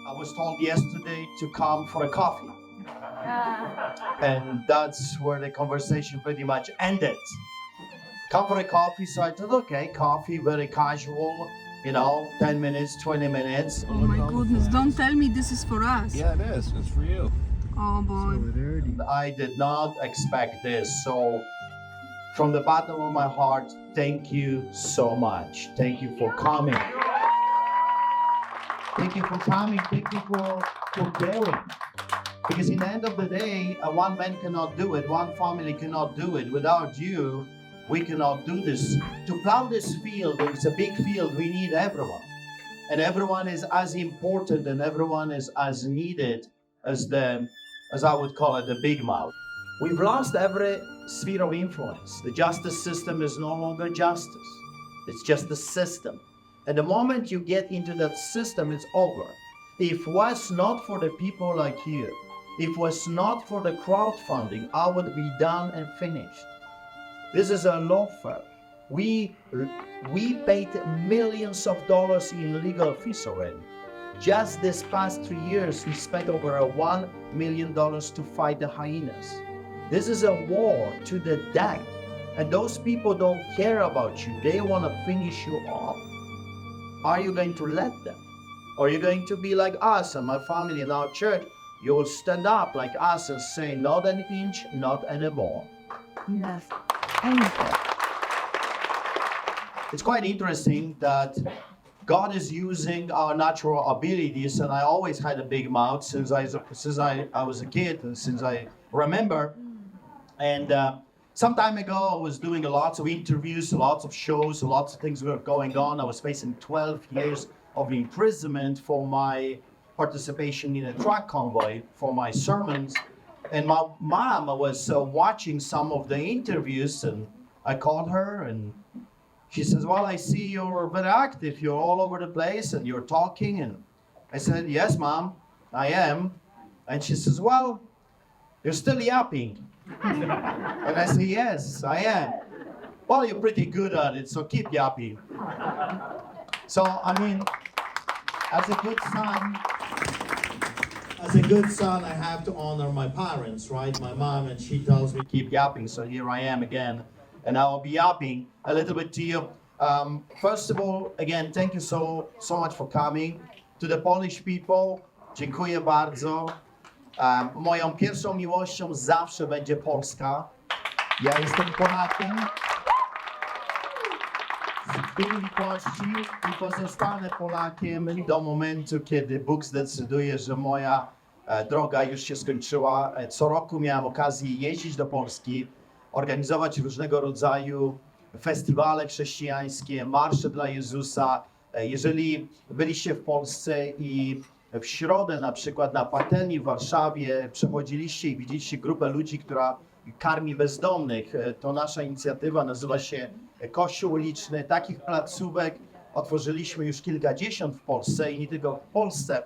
I was told yesterday to come for a coffee. And that's where the conversation pretty much ended. Come for a coffee, so I thought, okay, coffee, very casual, 10 minutes, 20 minutes. Oh my goodness, don't tell me this is for us. Yeah, it is. It's for you. Oh boy. I did not expect this, so from the bottom of my heart, thank you so much. Thank you for coming. Thank you for coming. Thank you for caring. Because in the end of the day, one man cannot do it. One family cannot do it. Without you, we cannot do this. To plow this field, it's a big field, we need everyone. And everyone is as important and everyone is as needed as I would call it, the big mouth. We've lost every sphere of influence. The justice system is no longer justice. It's just a system. And the moment you get into that system, it's over. If it was not for the people like you, if it was not for the crowdfunding, I would be done and finished. This is a law firm. We paid millions of dollars in legal fees already. Just this past 3 years, we spent over $1 million to fight the hyenas. This is a war to the death. And those people don't care about you. They want to finish you off. Are you going to let them? Or are you going to be like us and my family in our church? You will stand up like us and say, not an inch, not anymore. Yes. It's quite interesting that God is using our natural abilities, and I always had a big mouth since I was a kid and since I remember. And some time ago, I was doing lots of interviews, lots of shows, lots of things were going on. I was facing 12 years of imprisonment for my participation in a truck convoy for my sermons. And my mom was watching some of the interviews, and I called her and she says, well, I see you're very active. You're all over the place and you're talking. And I said, yes, Mom, I am. And she says, well, you're still yapping. And I say, yes, I am. Well, you're pretty good at it, so keep yapping. So, I mean, as a good son, I have to honor my parents, right? My mom, and she tells me keep yapping, so here I am again. And I'll be yapping a little bit to you. First of all, again, thank you so much for coming. To the Polish people, dziękuję bardzo. Moją pierwszą miłością zawsze będzie Polska. Ja jestem Polakiem. Z wielkości i pozostanę Polakiem do momentu, kiedy Bóg zdecyduje, że moja droga już się skończyła. Co roku miałem okazję jeździć do Polski, organizować różnego rodzaju festiwale chrześcijańskie, marsze dla Jezusa. Jeżeli byliście w Polsce i w środę na przykład na Patelni w Warszawie przechodziliście i widzieliście grupę ludzi, która karmi bezdomnych, to nasza inicjatywa nazywa się Kościół Uliczny. Takich placówek otworzyliśmy już kilkadziesiąt w Polsce i nie tylko w Polsce.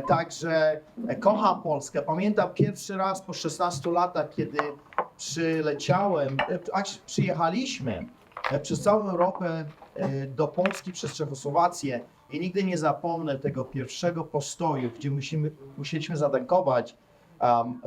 Także kocham Polskę. Pamiętam pierwszy raz po 16 latach, kiedy przyjechaliśmy przez całą Europę do Polski przez Czechosłowację i nigdy nie zapomnę tego pierwszego postoju, gdzie musieliśmy zatankować.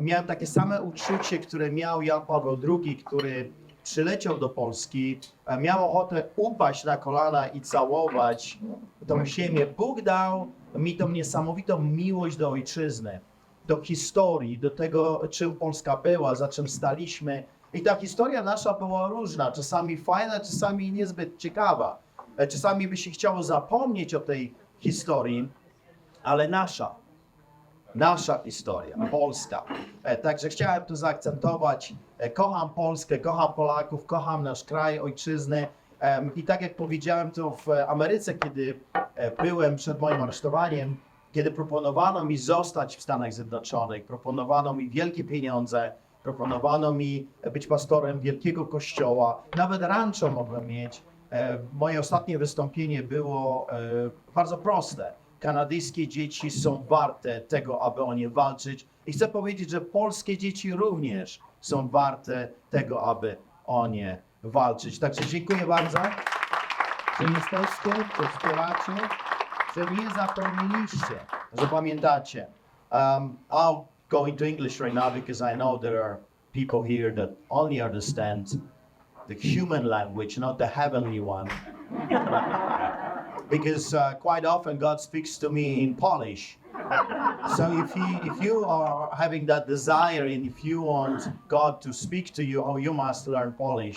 Miałem takie same uczucie, które miał Jan Paweł II, który przyleciał do Polski. Miał ochotę upaść na kolana i całować tą ziemię. Bóg dał mi tą niesamowitą miłość do ojczyzny, do historii, do tego, czym Polska była, za czym staliśmy. I ta historia nasza była różna, czasami fajna, czasami niezbyt ciekawa. Czasami by się chciało zapomnieć o tej historii, ale nasza historia, Polska. Także chciałem to zaakcentować. Kocham Polskę, kocham Polaków, kocham nasz kraj, ojczyznę. I tak jak powiedziałem to w Ameryce, kiedy byłem przed moim aresztowaniem, kiedy proponowano mi zostać w Stanach Zjednoczonych, proponowano mi wielkie pieniądze, proponowano mi być pastorem wielkiego kościoła, nawet rancho mogłem mieć. Moje ostatnie wystąpienie było bardzo proste. Kanadyjskie dzieci są warte tego, aby o nie walczyć. I chcę powiedzieć, że polskie dzieci również są warte tego, aby o nie walczyć. Także dziękuję bardzo, że jesteście, że wspieracie, że nie zapomnieliście Zapamiętacie. I'll go into English right now because I know there are people here that only understand the human language, not the heavenly one. Because quite often God speaks to me in Polish. So if you are having that desire and if you want God to speak to you, oh, you must learn Polish.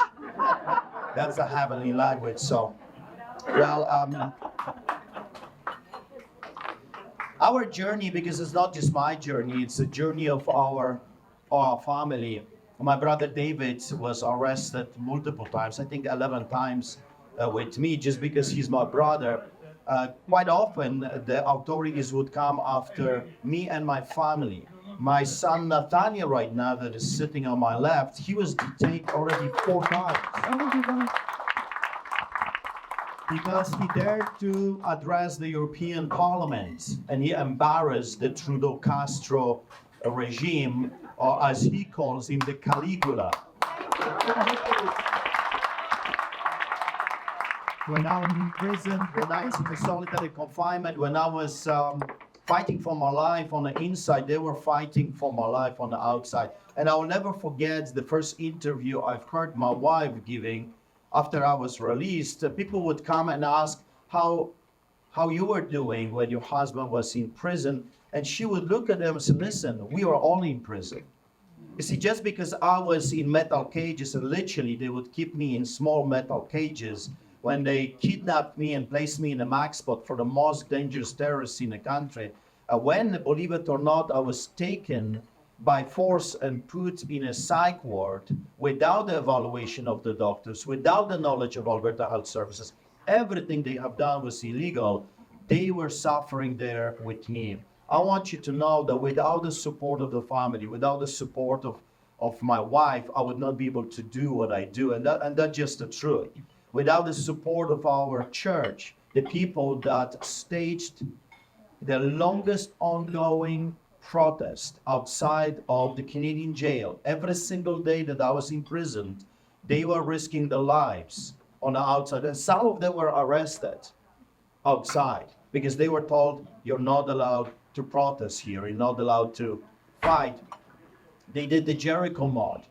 That's a heavenly language. So, well, our journey, because it's not just my journey, it's a journey of our family. My brother David was arrested multiple times, I think 11 times with me, just because he's my brother. Quite often, the authorities would come after me and my family. My son Nathaniel right now, that is sitting on my left, he was detained already 4 times. Because he dared to address the European Parliament and he embarrassed the Trudeau-Castro regime, or as he calls him, the Caligula. When I was in prison, when I was in solitary confinement, when I was fighting for my life on the inside, they were fighting for my life on the outside. And I will never forget the first interview I've heard my wife giving after I was released. People would come and ask how you were doing when your husband was in prison. And she would look at them and say, listen, we were all in prison. You see, just because I was in metal cages, and literally they would keep me in small metal cages, when they kidnapped me and placed me in a max spot for the most dangerous terrorists in the country, when, believe it or not, I was taken by force and put in a psych ward without the evaluation of the doctors, without the knowledge of Alberta Health Services, everything they have done was illegal. They were suffering there with me. I want you to know that without the support of the family, without the support of my wife, I would not be able to do what I do. And that's just the truth. Without the support of our church, the people that staged the longest ongoing protest outside of the Canadian jail, every single day that I was imprisoned, they were risking their lives on the outside. And some of them were arrested outside because they were told, you're not allowed to protest here, you're not allowed to fight. They did the Jericho March.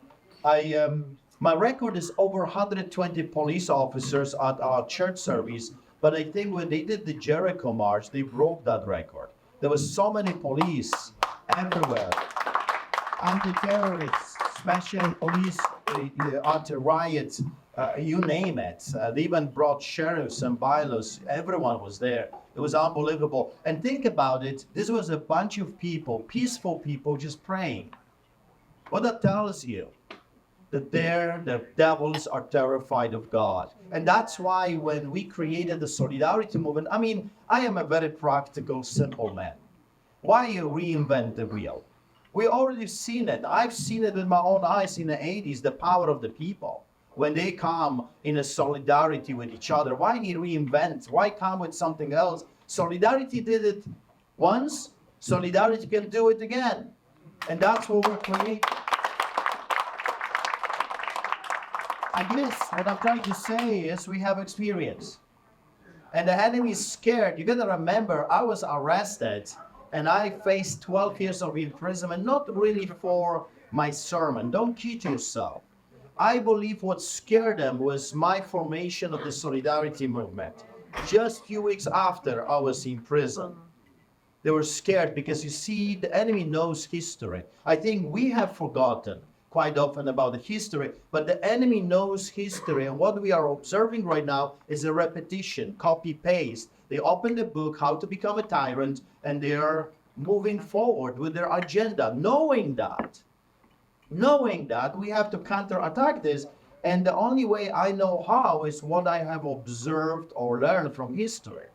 My record is over 120 police officers at our church service, but I think when they did the Jericho March, they broke that record. There was so many police everywhere. Anti-terrorists, special police, anti-riots, you name it. They even brought sheriffs and bylaws. Everyone was there. It was unbelievable. And think about it. This was a bunch of people, peaceful people, just praying. What that tells you, that the devils are terrified of God. And that's why when we created the Solidarity Movement, I am a very practical, simple man. Why reinvent the wheel? We already seen it. I've seen it with my own eyes in the 80s, the power of the people. When they come in a solidarity with each other, why reinvent? Why come with something else? Solidarity did it once, solidarity can do it again. And that's what we're creating. I guess what I'm trying to say is we have experience. And the enemy is scared. You gotta remember, I was arrested and I faced 12 years of imprisonment, not really for my sermon. Don't kid yourself. I believe what scared them was my formation of the Solidarity Movement. Just a few weeks after I was in prison. They were scared because you see, the enemy knows history. I think we have forgotten quite often about the history, but the enemy knows history, and what we are observing right now is a repetition, copy-paste. They open the book, How to Become a Tyrant, and they are moving forward with their agenda, knowing that we have to counterattack this, and the only way I know how is what I have observed or learned from history.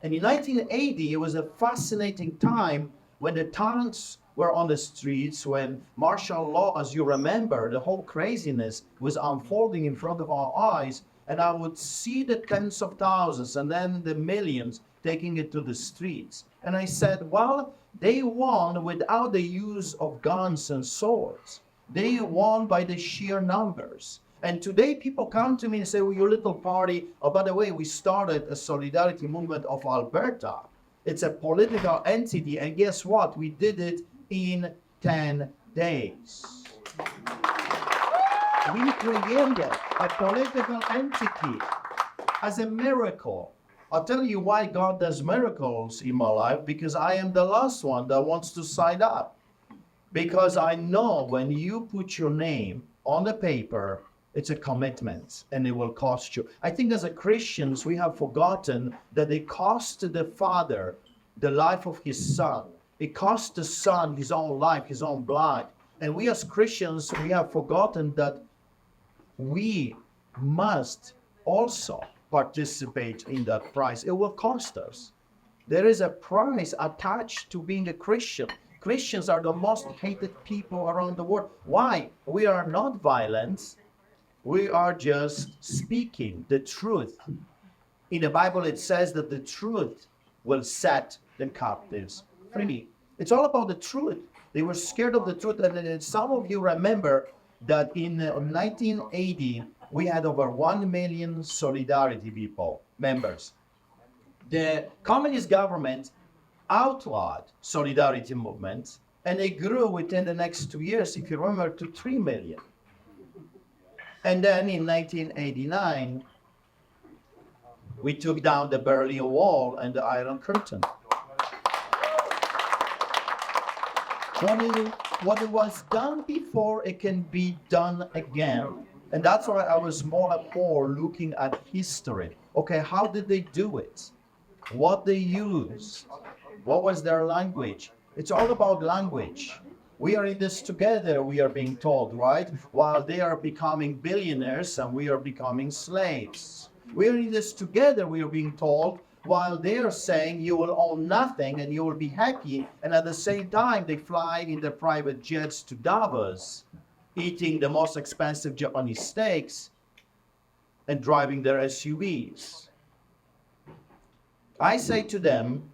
And in 1980, it was a fascinating time when the tyrants were on the streets, when martial law, as you remember, the whole craziness was unfolding in front of our eyes, and I would see the tens of thousands and then the millions taking it to the streets. And I said, well, they won without the use of guns and swords. They won by the sheer numbers. And today people come to me and say, well, your little party, oh, by the way, we started a solidarity movement of Alberta. It's a political entity, and guess what? We did it in 10 days. We created a political entity as a miracle. I'll tell you why God does miracles in my life, because I am the last one that wants to sign up. Because I know when you put your name on the paper, it's a commitment and it will cost you. I think as a Christians, we have forgotten that it cost the Father the life of his Son. It cost the Son his own life, his own blood. And we as Christians, we have forgotten that we must also participate in that price. It will cost us. There is a price attached to being a Christian. Christians are the most hated people around the world. Why? We are not violent. We are just speaking the truth. In the Bible, it says that the truth will set the captives free. It's all about the truth. They were scared of the truth. And some of you remember that in 1980, we had over 1 million Solidarity people, members. The communist government outlawed Solidarity movement, and they grew within the next 2 years, if you remember, to 3 million. And then in 1989, we took down the Berlin Wall and the Iron Curtain. What it was done before, it can be done again. And that's why I was more and more looking at history. Okay, how did they do it? What they used? What was their language? It's all about language. We are in this together, we are being told, right? While they are becoming billionaires and we are becoming slaves. We are in this together, we are being told, while they are saying you will own nothing and you will be happy. And at the same time, they fly in their private jets to Davos, eating the most expensive Japanese steaks and driving their SUVs. I say to them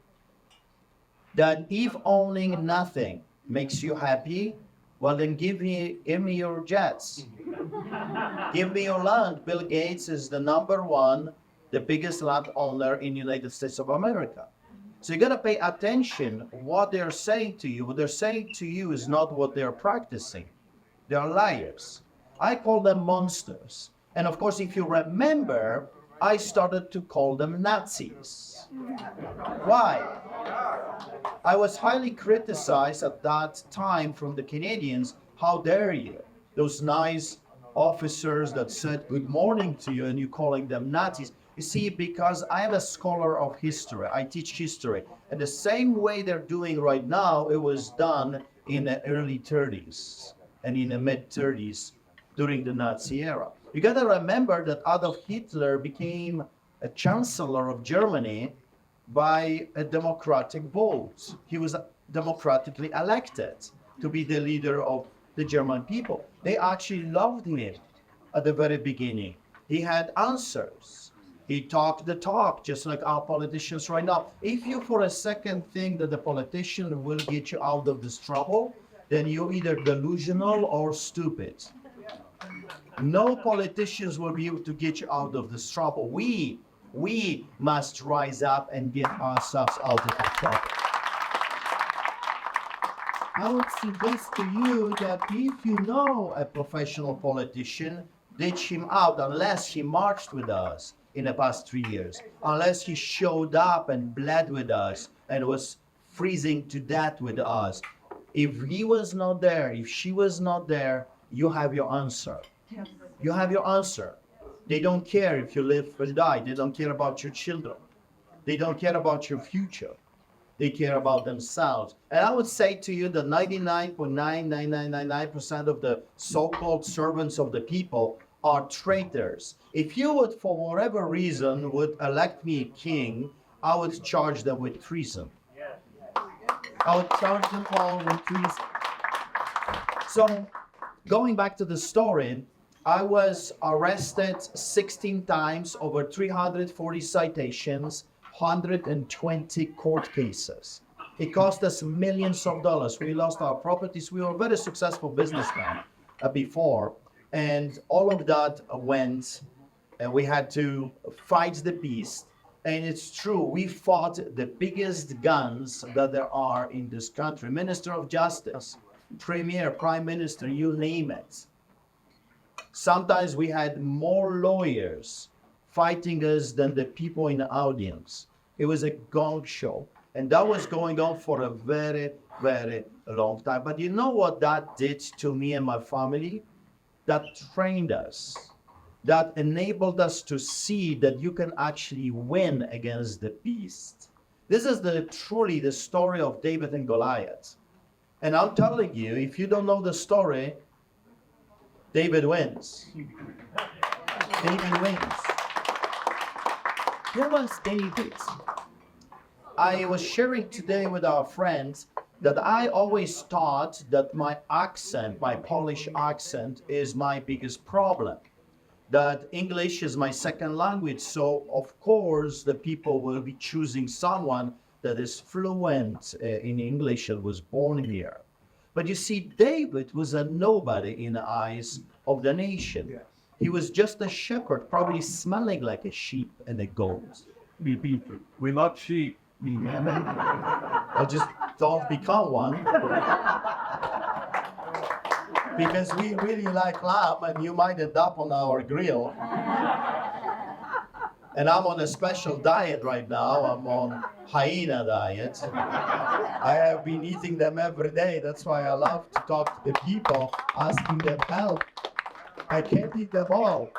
that if owning nothing makes you happy, well then give me your jets. Give me your land. Bill Gates is the #1, the biggest landowner in the United States of America. So you gotta pay attention what they're saying to you. What they're saying to you is not what they're practicing. They are liars. I call them monsters. And of course, if you remember, I started to call them Nazis. Why? I was highly criticized at that time from the Canadians. How dare you? Those nice officers that said good morning to you and you calling them Nazis. You see, because I am a scholar of history, I teach history. And the same way they're doing right now, it was done in the early 30s and in the mid 30s during the Nazi era. You gotta remember that Adolf Hitler became a chancellor of Germany by a democratic vote. He was democratically elected to be the leader of the German people. They actually loved him at the very beginning. He had answers. He talked the talk, just like our politicians right now. If you for a second think that the politician will get you out of this trouble, then you're either delusional or stupid. No politicians will be able to get you out of this trouble. We must rise up and get ourselves out of the trouble. I would suggest to you that if you know a professional politician, ditch him out unless he marched with us in the past 3 years, unless he showed up and bled with us and was freezing to death with us. If he was not there, if she was not there, you have your answer. You have your answer. They don't care if you live or die. They don't care about your children. They don't care about your future. They care about themselves. And I would say to you that 99.99999% of the so-called servants of the people are traitors. If you would, for whatever reason, would elect me king, I would charge them with treason. I would charge them all with treason. So, going back to the story, I was arrested 16 times, over 340 citations, 120 court cases. It cost us millions of dollars. We lost our properties. We were a very successful businessman before. And all of that went, and we had to fight the beast. And it's true, we fought the biggest guns that there are in this country. Minister of Justice, Premier, Prime Minister, you name it. Sometimes we had more lawyers fighting us than the people in the audience. It was a gong show. And that was going on for a very, very long time. But you know what that did to me and my family? That trained us. That enabled us to see that you can actually win against the beast. This is truly the story of David and Goliath. And I'm telling you, if you don't know the story, David wins. David wins. Here was David. I was sharing today with our friends that I always thought that my accent, my Polish accent, is my biggest problem. That English is my second language, so of course the people will be choosing someone that is fluent in English and was born here. But you see, David was a nobody in the eyes of the nation. Yes. He was just a shepherd, probably smelling like a sheep and a goat. We love sheep. I just don't become one. Because we really like lamb, and you might end up on our grill. And I'm on a special diet right now. I'm on hyena diet. I have been eating them every day. That's why I love to talk to the people, asking them help. I can't eat them all.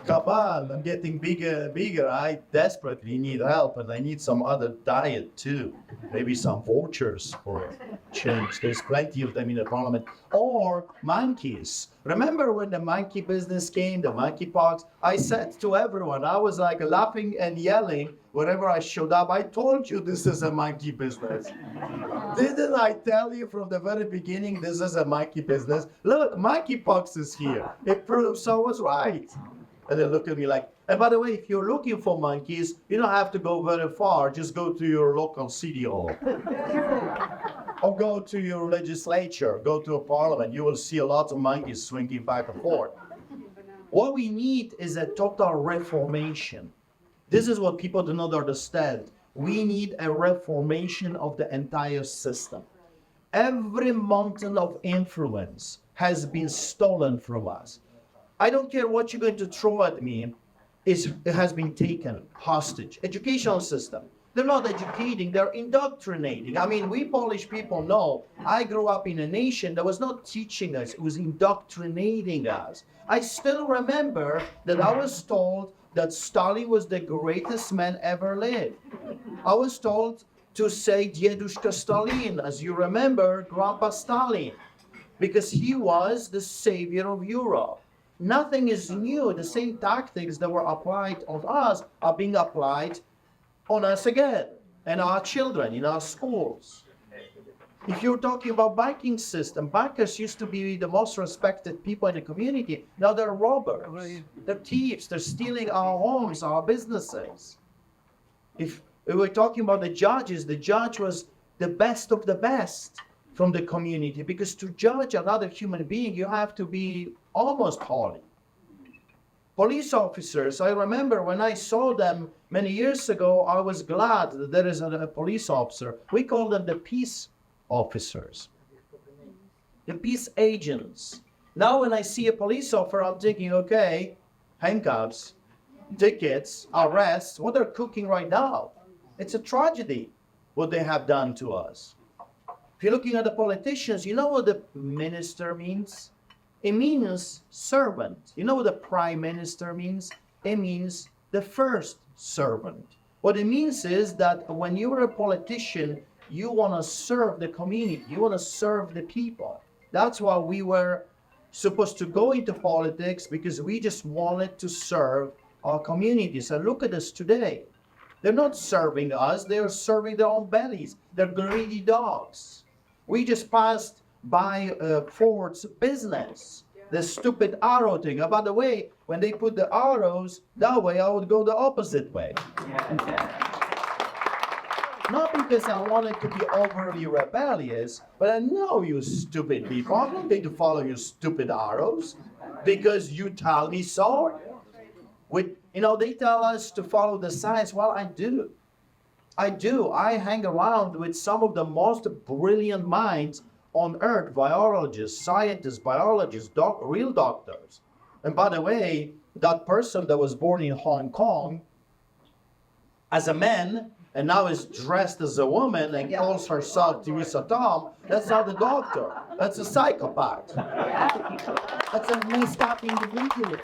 Come on, I'm getting bigger and bigger. I desperately need help, and I need some other diet too. Maybe some vultures for a change. There's plenty of them in the parliament. Or monkeys. Remember when the monkey business came, the monkeypox? I said to everyone, I was like laughing and yelling wherever I showed up. I told you this is a monkey business. Didn't I tell you from the very beginning this is a monkey business? Look, monkeypox is here. It proves I was right. And they look at me like, and by the way, if you're looking for monkeys, you don't have to go very far. Just go to your local city hall. Or go to your legislature, go to a parliament. You will see a lot of monkeys swinging back and forth. What we need is a total reformation. This is what people do not understand. We need a reformation of the entire system. Every mountain of influence has been stolen from us. I don't care what you're going to throw at me, it has been taken hostage. Educational system. They're not educating, they're indoctrinating. I mean, we Polish people know, I grew up in a nation that was not teaching us, it was indoctrinating us. I still remember that I was told that Stalin was the greatest man ever lived. I was told to say Dzieduszka Stalin, as you remember, Grandpa Stalin, because he was the savior of Europe. Nothing is new. The same tactics that were applied on us are being applied on us again, and our children in our schools. If you're talking about banking system, bankers used to be the most respected people in the community. Now they're robbers, they're thieves, they're stealing our homes, our businesses. If we were talking about the judge was the best of the best from the community, because to judge another human being, you have to be almost holy. Police officers, I remember when I saw them many years ago, I was glad that there is a police officer. We call them the peace officers, the peace agents. Now when I see a police officer, I'm thinking, okay, handcuffs, tickets, arrests, what they're cooking right now. It's a tragedy what they have done to us. If you're looking at the politicians, you know what the minister means? It means servant. You know what the prime minister means? It means the first servant. What it means is that when you're a politician, you want to serve the community. You want to serve the people. That's why we were supposed to go into politics, because we just wanted to serve our communities. And look at us today. They're not serving us. They're serving their own bellies. They're greedy dogs. We just passed by Ford's business, the stupid arrow thing. And by the way, when they put the arrows that way, I would go the opposite way. Not because I wanted to be overly rebellious, but I know you stupid people. I'm not going to follow your stupid arrows because you tell me so. You know, they tell us to follow the science. Well, I do. I do. I hang around with some of the most brilliant minds on earth, biologists, scientists, biologists, real doctors. And by the way, that person that was born in Hong Kong as a man and now is dressed as a woman and calls herself Teresa Tom, that's not a doctor. That's a psychopath. That's a messed up individual.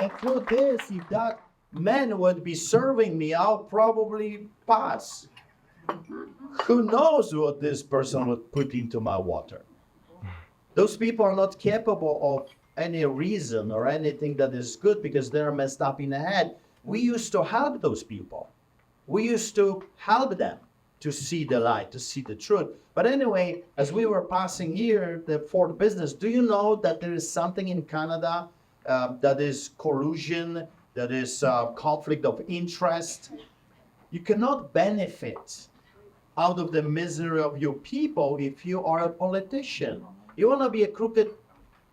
And through this, if that man would be serving me, I'll probably pass. Who knows what this person would put into my water? Those people are not capable of any reason or anything that is good because they're messed up in the head. We used to help those people. We used to help them to see the light, to see the truth. But anyway, as we were passing here for the business, do you know that there is something in Canada that is collusion, that is conflict of interest? You cannot benefit out of the misery of your people if you are a politician. You want to be a crooked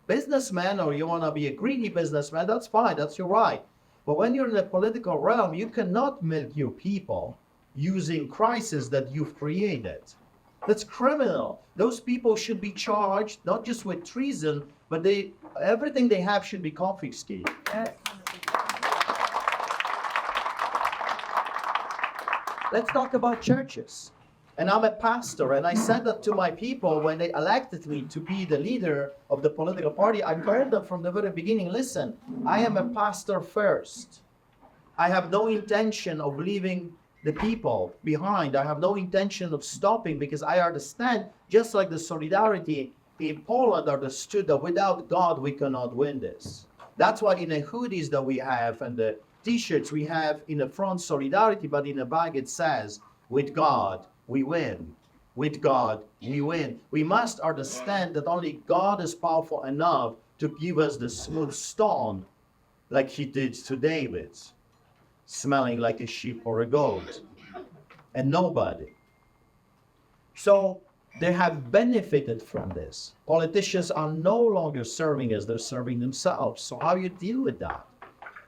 businessman or you want to be a greedy businessman, that's fine, that's your right. But when you're in the political realm, you cannot milk your people using crisis that you've created. That's criminal. Those people should be charged not just with treason, but everything they have should be confiscated. Let's talk about churches. And I'm a pastor, and I said that to my people when they elected me to be the leader of the political party. I told them from the very beginning, listen, I am a pastor first. I have no intention of leaving the people behind. I have no intention of stopping because I understand, just like the solidarity in Poland understood that without God we cannot win this. That's why in the hoodies that we have and the t-shirts we have in the front solidarity, but in the back it says, with God we win. With God we win. We must understand that only God is powerful enough to give us the smooth stone like he did to David, smelling like a sheep or a goat, and nobody. So they have benefited from this. Politicians are no longer serving us, they're serving themselves. So how do you deal with that?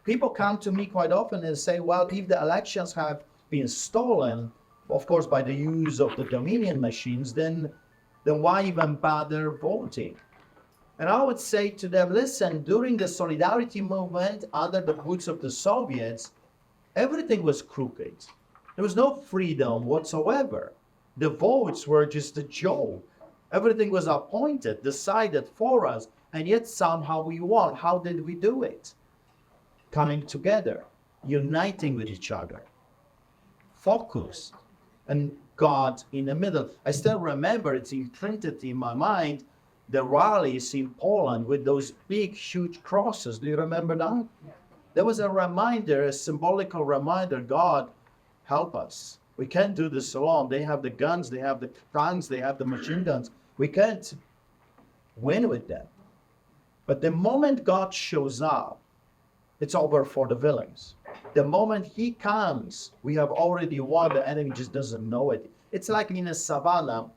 People come to me quite often and say, well, if the elections have been stolen, of course, by the use of the Dominion machines, then why even bother voting? And I would say to them, listen, during the Solidarity movement, under the boots of the Soviets, everything was crooked. There was no freedom whatsoever. The votes were just a joke. Everything was appointed, decided for us, and yet somehow we won. How did we do it? Coming together, uniting with each other, focused, and God in the middle. I still remember, it's imprinted in my mind, the rallies in Poland with those big, huge crosses. Do you remember that? There was a reminder, a symbolical reminder, God, help us. We can't do this alone. They have the guns, they have the tanks, they have the machine guns. We can't win with them. But the moment God shows up, it's over for the villains. The moment he comes, we have already won. The enemy just doesn't know it. It's like in a savannah.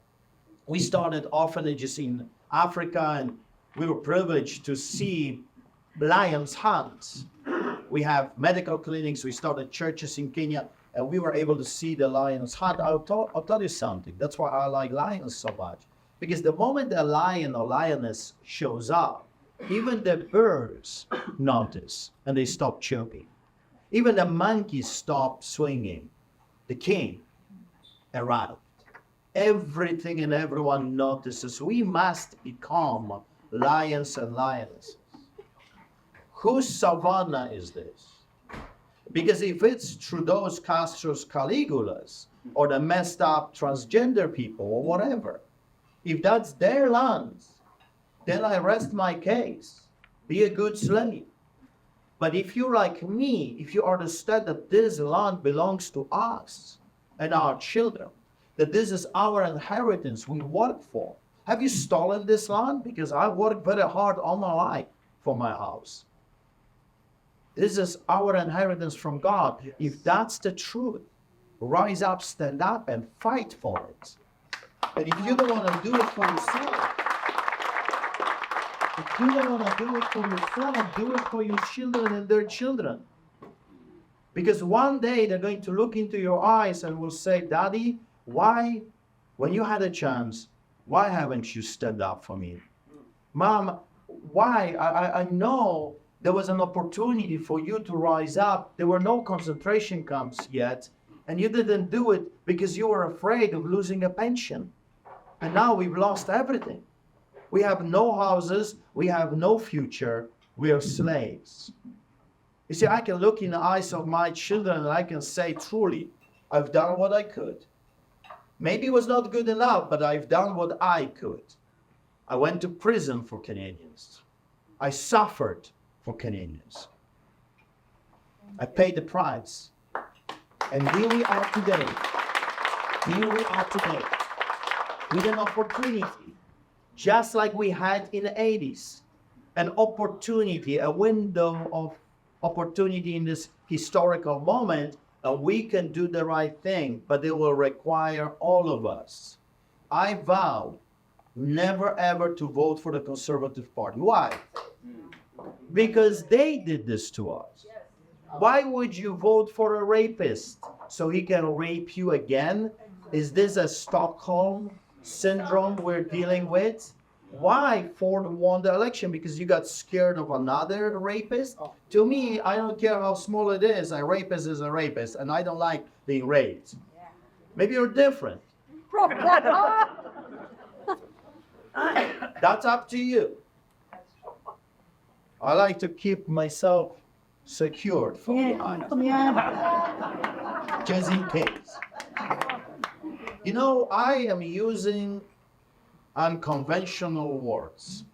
We started orphanages in Africa, and we were privileged to see lions hunt. We have medical clinics. We started churches in Kenya, and we were able to see the lions hunt. I'll tell you something. That's why I like lions so much. Because the moment a lion or lioness shows up, even the birds notice, and they stop chirping. Even the monkeys stop swinging. The king arrived. Everything and everyone notices. We must become lions and lionesses. Whose savannah is this? Because if it's Trudeau's, Castro's, Caligula's, or the messed up transgender people, or whatever, if that's their lands, then I rest my case. Be a good slave. But if you're like me, if you understand that this land belongs to us and our children, that this is our inheritance we work for. Have you stolen this land? Because I worked very hard all my life for my house. This is our inheritance from God. If that's the truth, rise up, stand up, and fight for it. And if you don't want to do it for yourself, If you don't want to do it for yourself, do it for your children and their children. Because one day they're going to look into your eyes and will say, Daddy, why, when you had a chance, why haven't you stood up for me? Mom, why? I know there was an opportunity for you to rise up. There were no concentration camps yet, and you didn't do it because you were afraid of losing a pension. And now we've lost everything. We have no houses, we have no future, we are slaves. You see, I can look in the eyes of my children and I can say, truly, I've done what I could. Maybe it was not good enough, but I've done what I could. I went to prison for Canadians. I suffered for Canadians. I paid the price. And here we are today. Here we are today with an opportunity, just like we had in the 80s. An opportunity, a window of opportunity in this historical moment, and we can do the right thing, but it will require all of us. I vow never ever to vote for the Conservative Party. Why? Because they did this to us. Why would you vote for a rapist so he can rape you again? Is this a Stockholm syndrome we're dealing with? Why Ford won the election? Because you got scared of another rapist? To me, I don't care how small it is. A rapist is a rapist, and I don't like being raped. Maybe you're different. That's up to you. I like to keep myself secured from behind, just in case. You know, I am using unconventional words.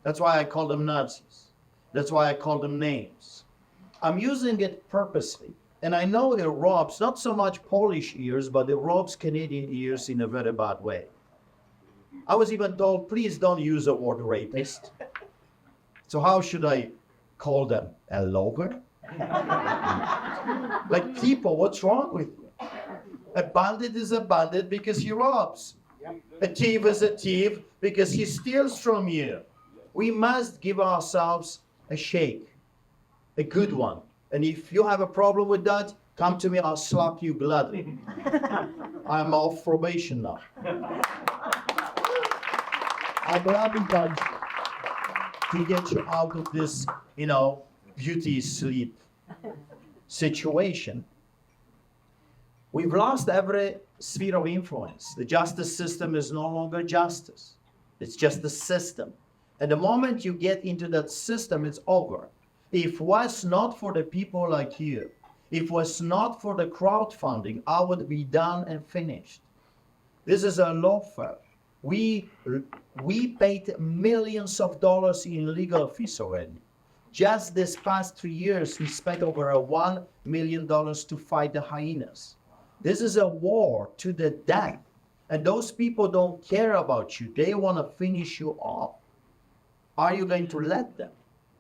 That's why I call them Nazis. That's why I call them names. I'm using it purposely. And I know it robs not so much Polish ears, but it robs Canadian ears in a very bad way. I was even told, please don't use the word rapist. So how should I call them? A logger? Like, people, what's wrong with you? A bandit is a bandit because he robs. A thief is a thief because he steals from you. We must give ourselves a shake, a good one. And if you have a problem with that, come to me, I'll slap you gladly. I'm off probation now. I'm gladly done to get you out of this, beauty sleep situation. We've lost every sphere of influence. The justice system is no longer justice. It's just a system. And the moment you get into that system, it's over. If it was not for the people like you, if it was not for the crowdfunding, I would be done and finished. This is a law firm. We paid millions of dollars in legal fees already. Just this past 3 years, we spent over $1 million to fight the hyenas. This is a war to the death. And those people don't care about you. They want to finish you off. Are you going to let them?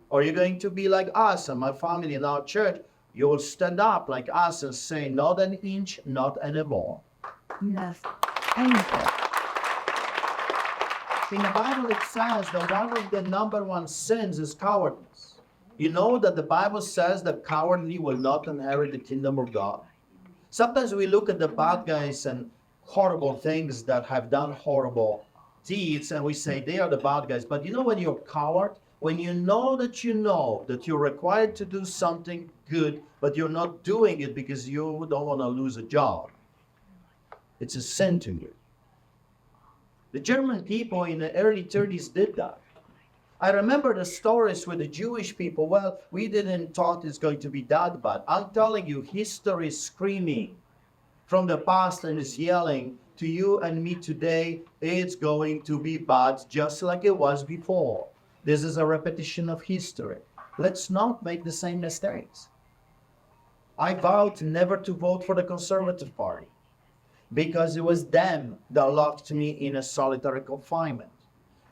Or are you going to be like us and my family in our church? You will stand up like us and say, not an inch, not anymore. Yes. In the Bible it says that one of the number one sins is cowardice. You know that the Bible says that cowardly will not inherit the kingdom of God. Sometimes we look at the bad guys and horrible things that have done horrible deeds and we say they are the bad guys. But when you're a coward, when you know that you're required to do something good, but you're not doing it because you don't want to lose a job, it's a sin to you. The German people in the early 30s did that. I remember the stories with the Jewish people. Well, we didn't thought it's going to be that bad. I'm telling you, history is screaming from the past and is yelling to you and me today, it's going to be bad just like it was before. This is a repetition of history. Let's not make the same mistakes. I vowed never to vote for the Conservative Party because it was them that locked me in a solitary confinement.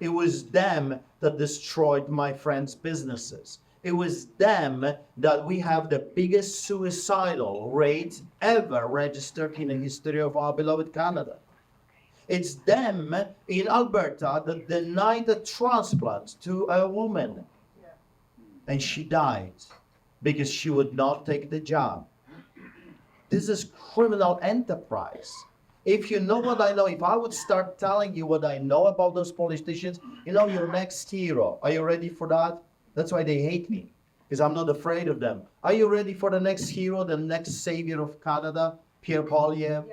It was them that destroyed my friends' businesses. It was them that we have the biggest suicidal rate ever registered in the history of our beloved Canada. It's them in Alberta that denied the transplant to a woman. And she died because she would not take the job. This is criminal enterprise. If you know what I know, if I would start telling you what I know about those politicians, you know, your next hero. Are you ready for that? That's why they hate me, because I'm not afraid of them. Are you ready for the next hero, the next savior of Canada, Pierre Poilievre?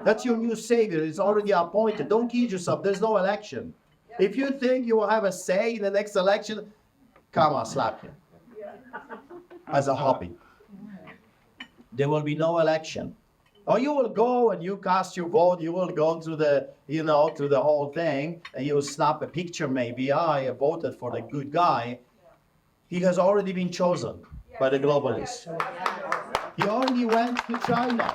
That's your new savior. It's already appointed. Don't kid yourself. There's no election. If you think you will have a say in the next election, come on, slap him. As a hobby. There will be no election. Or you will go and you cast your vote, you will go to the, to the whole thing, and you will snap a picture maybe. I voted for the good guy. He has already been chosen by the globalists. He already went to China.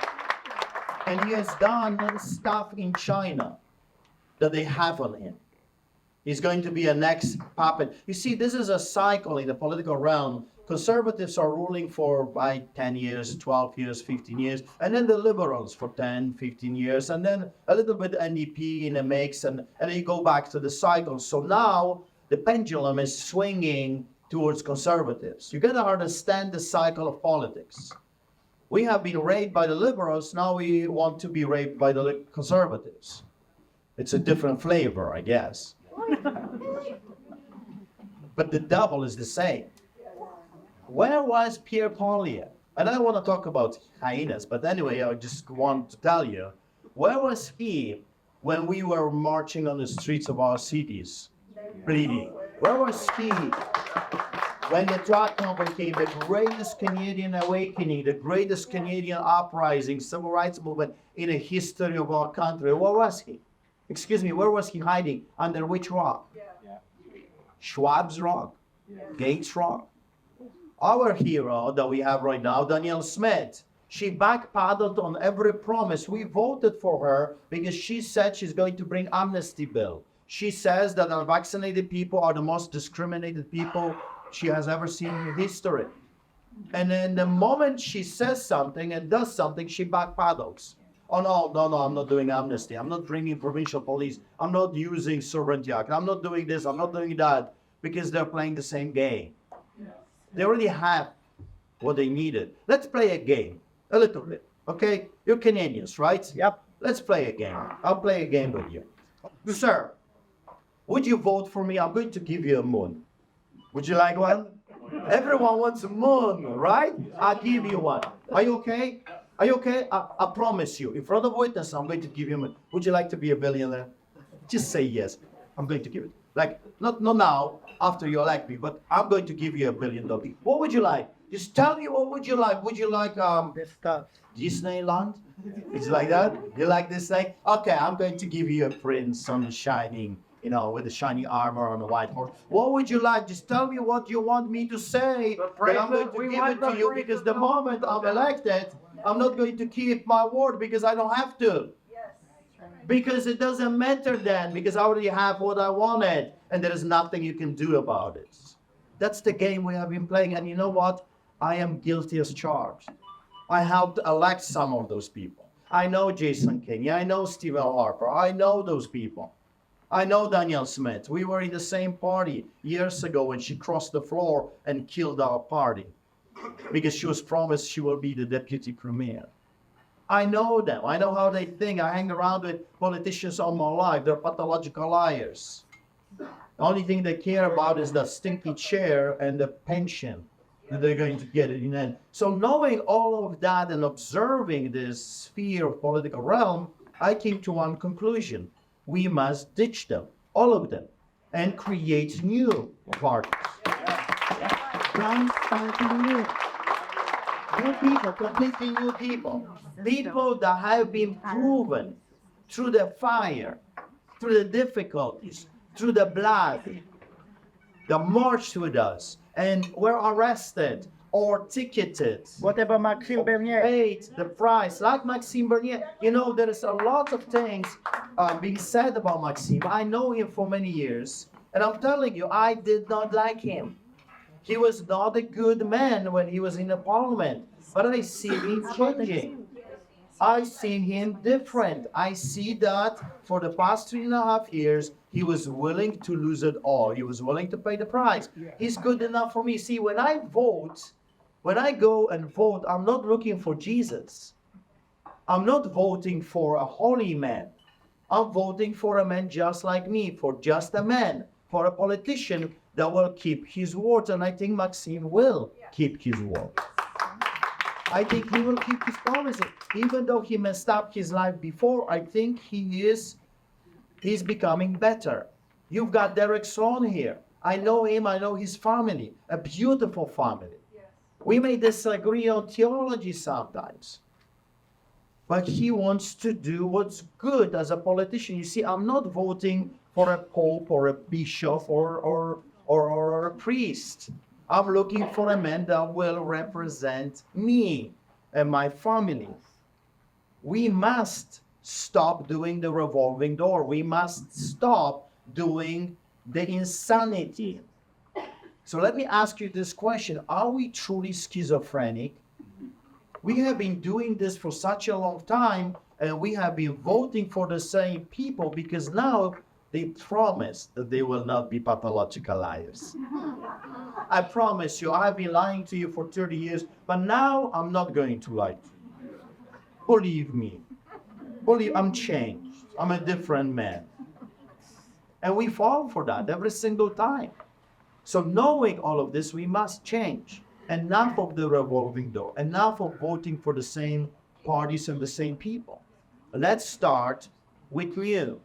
And he has done stuff in China that they have on him. He's going to be a next puppet. You see, this is a cycle in the political realm. Conservatives are ruling for 10 years, 12 years, 15 years, and then the liberals for 10, 15 years, and then a little bit NDP in a mix, and then you go back to the cycle. So now the pendulum is swinging towards conservatives. You got to understand the cycle of politics. We have been raped by the liberals, now we want to be raped by the conservatives. It's a different flavor, I guess. But the double is the same. Where was Pierre Poilievre? And I don't want to talk about hyenas, but anyway, I just want to tell you, where was he when we were marching on the streets of our cities, bleeding? Where was he when the drug movement came, the greatest Canadian awakening, the greatest Canadian uprising, civil rights movement in the history of our country? Where was he? Excuse me, where was he hiding? Under which rock? Schwab's rock? Gates' rock? Our hero that we have right now, Danielle Smith, she backpedaled on every promise. We voted for her because she said she's going to bring amnesty bill. She says that unvaccinated people are the most discriminated people she has ever seen in history. And then the moment she says something and does something, she backpedals. Oh, no, I'm not doing amnesty. I'm not bringing provincial police. I'm not using sovereignty act. I'm not doing this. I'm not doing that, because they're playing the same game. They already have what they needed. Let's play a game, a little bit, okay? You're Canadians, right? Yep. Let's play a game. I'll play a game with you. Sir, would you vote for me? I'm going to give you a moon. Would you like one? Everyone wants a moon, right? I'll give you one. Are you okay? Are you okay? I promise you, in front of witness, I'm going to give you a moon. Would you like to be a billionaire? Just say yes. I'm going to give it. Like, not now, after you elect me, but I'm going to give you $1 billion. What would you like? Just tell me, what would you like? Would you like This stuff. Disneyland? It's like that? You like this thing? Okay, I'm going to give you a prince on the shining, with the shiny armor on the white horse. What would you like? Just tell me what you want me to say. And I'm going to give it to you, because the moment I'm elected, I'm not going to keep my word because I don't have to. Because it doesn't matter then, because I already have what I wanted, and there is nothing you can do about it. That's the game we have been playing, and you know what? I am guilty as charged. I helped elect some of those people. I know Jason Kenney, I know Stephen Harper, I know those people. I know Danielle Smith. We were in the same party years ago when she crossed the floor and killed our party, because she was promised she will be the deputy premier. I know them. I know how they think. I hang around with politicians all my life. They're pathological liars. The only thing they care about is the stinky chair and the pension that they're going to get in the end. So knowing all of that and observing this sphere of political realm, I came to one conclusion. We must ditch them, all of them, and create new parties. New people, completely new people. People that have been proven through the fire, through the difficulties, through the blood, that marched with us and were arrested or ticketed. What about Maxime Bernier? Paid the price, like Maxime Bernier. There is a lot of things being said about Maxime. I know him for many years, and I'm telling you, I did not like him. He was not a good man when he was in the parliament, but I see him changing. I see him different. I see that for the past 3.5 years, he was willing to lose it all. He was willing to pay the price. He's good enough for me. See, when I vote, when I go and vote, I'm not looking for Jesus. I'm not voting for a holy man. I'm voting for a man just like me, for just a man, for a politician that will keep his word. And I think Maxime will keep his word. I think he will keep his promises. Even though he messed up his life before, I think he's becoming better. You've got Derek Sloan here. I know him, I know his family, a beautiful family. We may disagree on theology sometimes, but he wants to do what's good as a politician. You see, I'm not voting for a pope or a bishop or a priest. I'm looking for a man that will represent me and my family. We must stop doing the revolving door. We must stop doing the insanity. So let me ask you this question. Are we truly schizophrenic? We have been doing this for such a long time, and we have been voting for the same people because now they promise that they will not be pathological liars. I promise you, I've been lying to you for 30 years, but now I'm not going to lie to you. Believe me. Believe I'm changed. I'm a different man. And we fall for that every single time. So knowing all of this, we must change. Enough of the revolving door. Enough of voting for the same parties and the same people. Let's start with you.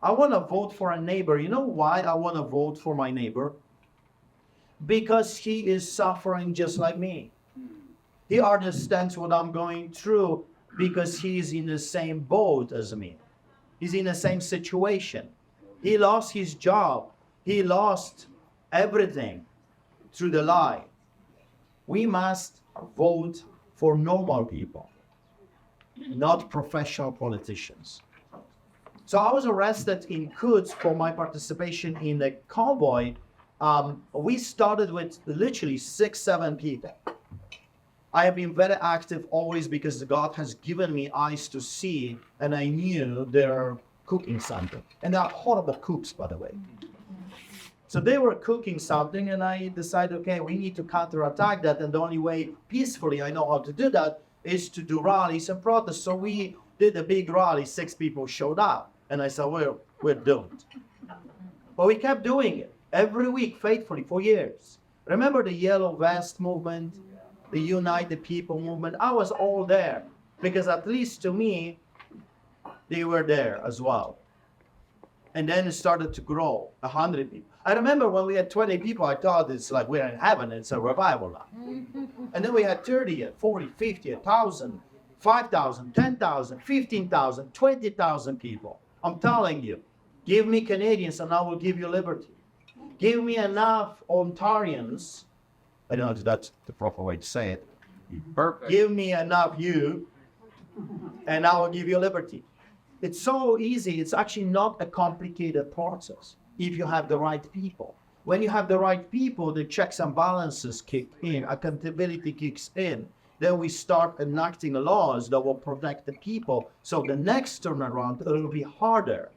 I want to vote for a neighbor. You know why I want to vote for my neighbor? Because he is suffering just like me. He understands what I'm going through because he's in the same boat as me. He's in the same situation. He lost his job. He lost everything through the lie. We must vote for normal people, not professional politicians. So I was arrested in Coutts for my participation in the convoy. We started with literally 6-7 people. I have been very active always because God has given me eyes to see, and I knew they're cooking something. And they're horrible cooks, by the way. So they were cooking something, and I decided, okay, we need to counterattack that. And the only way peacefully I know how to do that is to do rallies and protests. So we did a big rally, 6 people showed up. And I said, we're doomed. But we kept doing it every week faithfully for years. Remember the Yellow Vest movement, the Unite the People movement? I was all there because at least to me, they were there as well. And then it started to grow, 100 people. I remember when we had 20 people, I thought it's like we're in heaven, it's a revival now. And then we had 30, 40, 50, 1,000, 5,000, 10,000, 15,000, 20,000 people. I'm telling you, give me Canadians and I will give you liberty. Give me enough Ontarians. I don't know if that's the proper way to say it. Perfect. Give me enough you and I will give you liberty. It's so easy. It's actually not a complicated process if you have the right people. When you have the right people, the checks and balances kick in, accountability kicks in. Then we start enacting laws that will protect the people. So the next turnaround, it will be harder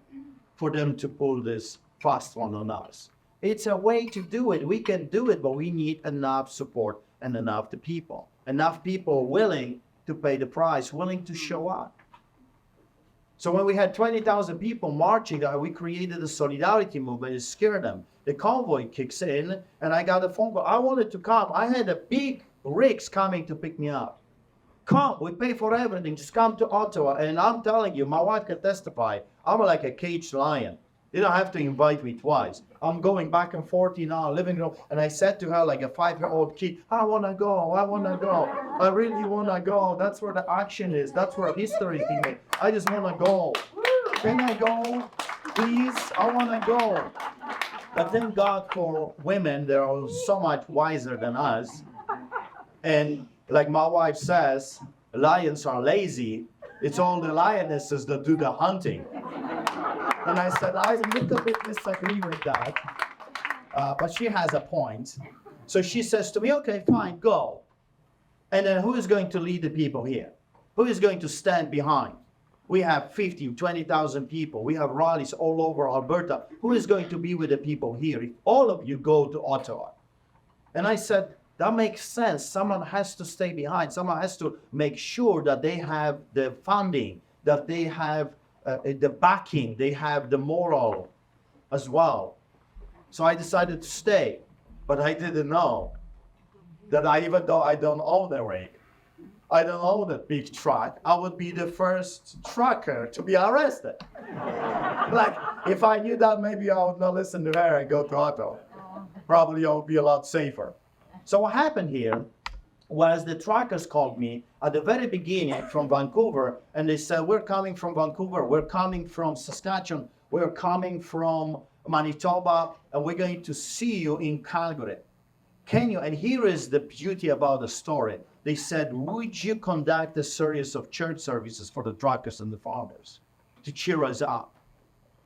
for them to pull this fast one on us. It's a way to do it. We can do it, but we need enough support and enough the people. Enough people willing to pay the price, willing to show up. So when we had 20,000 people marching, we created a solidarity movement to scare them. The convoy kicks in, and I got a phone call. I wanted to come. I had a big rigs coming to pick me up. Come, we pay for everything. Just come to Ottawa. And I'm telling you, my wife can testify. I'm like a caged lion. You don't have to invite me twice. I'm going back and forth in our living room. And I said to her like a 5-year-old kid, I want to go. I want to go. I really want to go. That's where the action is. That's where history is being made. I just want to go. Can I go? Please? I want to go. But thank God for women. They're all so much wiser than us. And like my wife says, lions are lazy. It's all the lionesses that do the hunting. And I said, I a little bit disagree with that. But she has a point. So she says to me, okay, fine, go. And then who is going to lead the people here? Who is going to stand behind? We have 50, 20,000 people. We have rallies all over Alberta. Who is going to be with the people here if all of you go to Ottawa? And I said, that makes sense. Someone has to stay behind. Someone has to make sure that they have the funding, that they have the backing, they have the moral as well. So I decided to stay, but I didn't know that even though I don't own a rig, I don't own a big truck, I would be the first trucker to be arrested. Like, if I knew that, maybe I would not listen to her and go to Ottawa. Probably I would be a lot safer. So what happened here was the truckers called me at the very beginning from Vancouver, and they said, we're coming from Vancouver, we're coming from Saskatchewan, we're coming from Manitoba, and we're going to see you in Calgary. Can you? And here is the beauty about the story. They said, would you conduct a series of church services for the truckers and the farmers to cheer us up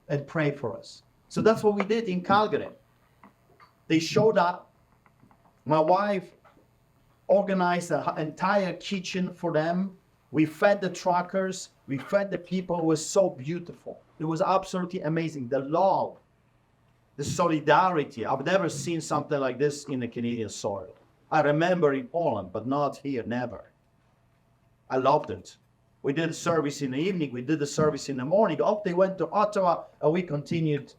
and pray for us? So that's what we did in Calgary. They showed up. My wife organized an entire kitchen for them. We fed the truckers. We fed the people. It was so beautiful. It was absolutely amazing. The love, the solidarity. I've never seen something like this in the Canadian soil. I remember in Poland, but not here, never. I loved it. We did a service in the evening. We did the service in the morning. Up they went to Ottawa, and we continued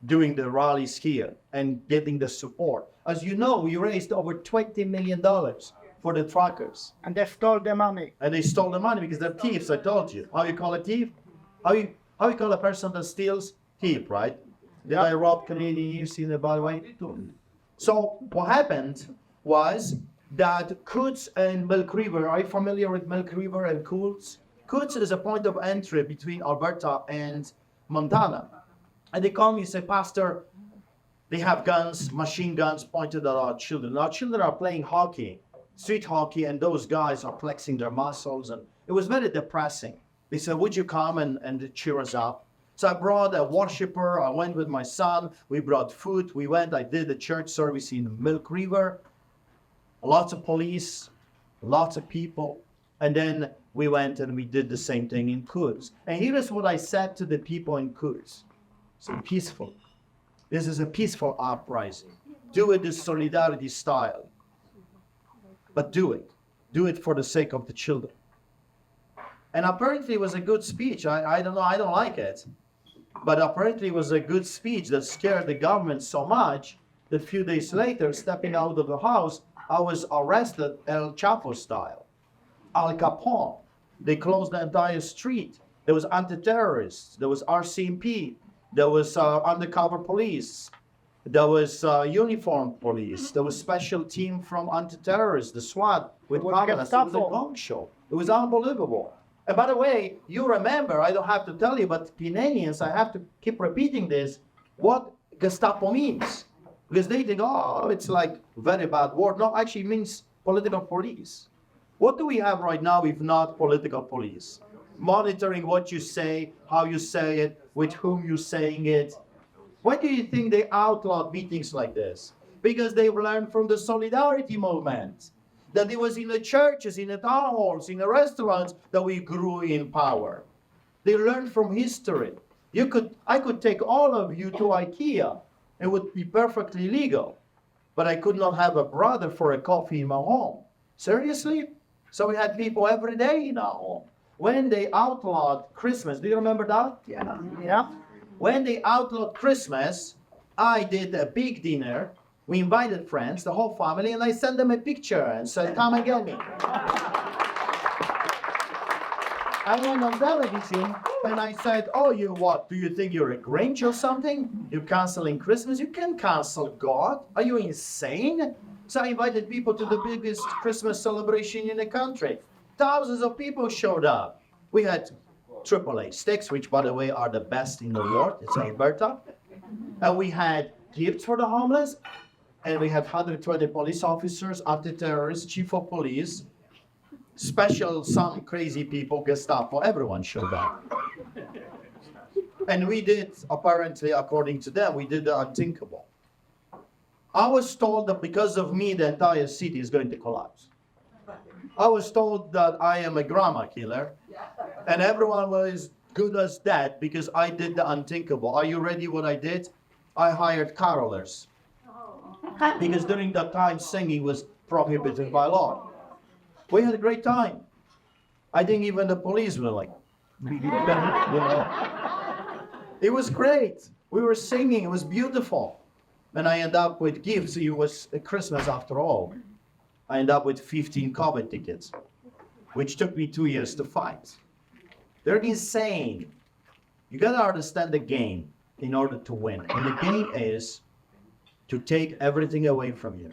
doing the rallies here and getting the support. As you know, we raised over $20 million for the truckers. And they stole the money. And they stole the money because they're thieves, I told you. How you call a thief? How you call a person that steals? Thief, right? Did I rob Canadians in the by the way? So what happened was that Coutts and Milk River, are you familiar with Milk River and Coutts? Coutts is a point of entry between Alberta and Montana. And they call me and say, Pastor, they have guns, machine guns pointed at our children. Our children are playing hockey, street hockey, and those guys are flexing their muscles. And it was very depressing. They said, would you come and cheer us up? So I brought a worshiper. I went with my son. We brought food. I did a church service in Milk River. Lots of police, lots of people. And then we went and we did the same thing in Coutts. And here is what I said to the people in Coutts. So peaceful. This is a peaceful uprising. Do it the solidarity style. But do it. Do it for the sake of the children. And apparently it was a good speech. I don't know, I don't like it. But apparently it was a good speech that scared the government so much that a few days later, stepping out of the house, I was arrested El Chapo style. Al Capone. They closed the entire street. There was anti-terrorists. There was RCMP. There was undercover police. There was uniformed police. There was special team from anti-terrorists, the SWAT with cameras. It was a gong show. It was unbelievable. And by the way, you remember, I don't have to tell you, but Canadians, I have to keep repeating this, what Gestapo means. Because they think, oh, it's like very bad word. No, actually it means political police. What do we have right now if not political police? Monitoring what you say, how you say it, with whom you're saying it. Why do you think they outlawed meetings like this? Because they learned from the solidarity movement. That it was in the churches, in the town halls, in the restaurants that we grew in power. They learned from history. I could take all of you to IKEA. It would be perfectly legal. But I could not have a brother for a coffee in my home. Seriously? So we had people every day in our home. When they outlawed Christmas, do you remember that? Yeah. When they outlawed Christmas, I did a big dinner. We invited friends, the whole family, and I sent them a picture and said, come and get me. I went on television and I said, oh, you what? Do you think you're a Grinch or something? You're canceling Christmas? You can't cancel God. Are you insane? So I invited people to the biggest Christmas celebration in the country. Thousands of people showed up. We had AAA sticks, which, by the way, are the best in the world. It's Alberta. And we had gifts for the homeless. And we had 120 police officers, anti-terrorists, chief of police, special, some crazy people, Gestapo. Everyone showed up. And we did, apparently, according to them, we did the unthinkable. I was told that because of me, the entire city is going to collapse. I was told that I am a grandma killer, and everyone was good as that because I did the unthinkable. Are you ready what I did? I hired carolers. Because during that time, singing was prohibited by law. We had a great time. I think even the police were like, you know. It was great. We were singing. It was beautiful. And I ended up with gifts. It was Christmas after all. I ended up with 15 COVID tickets, which took me 2 years to find. They're insane. You gotta understand the game in order to win. And the game is to take everything away from you,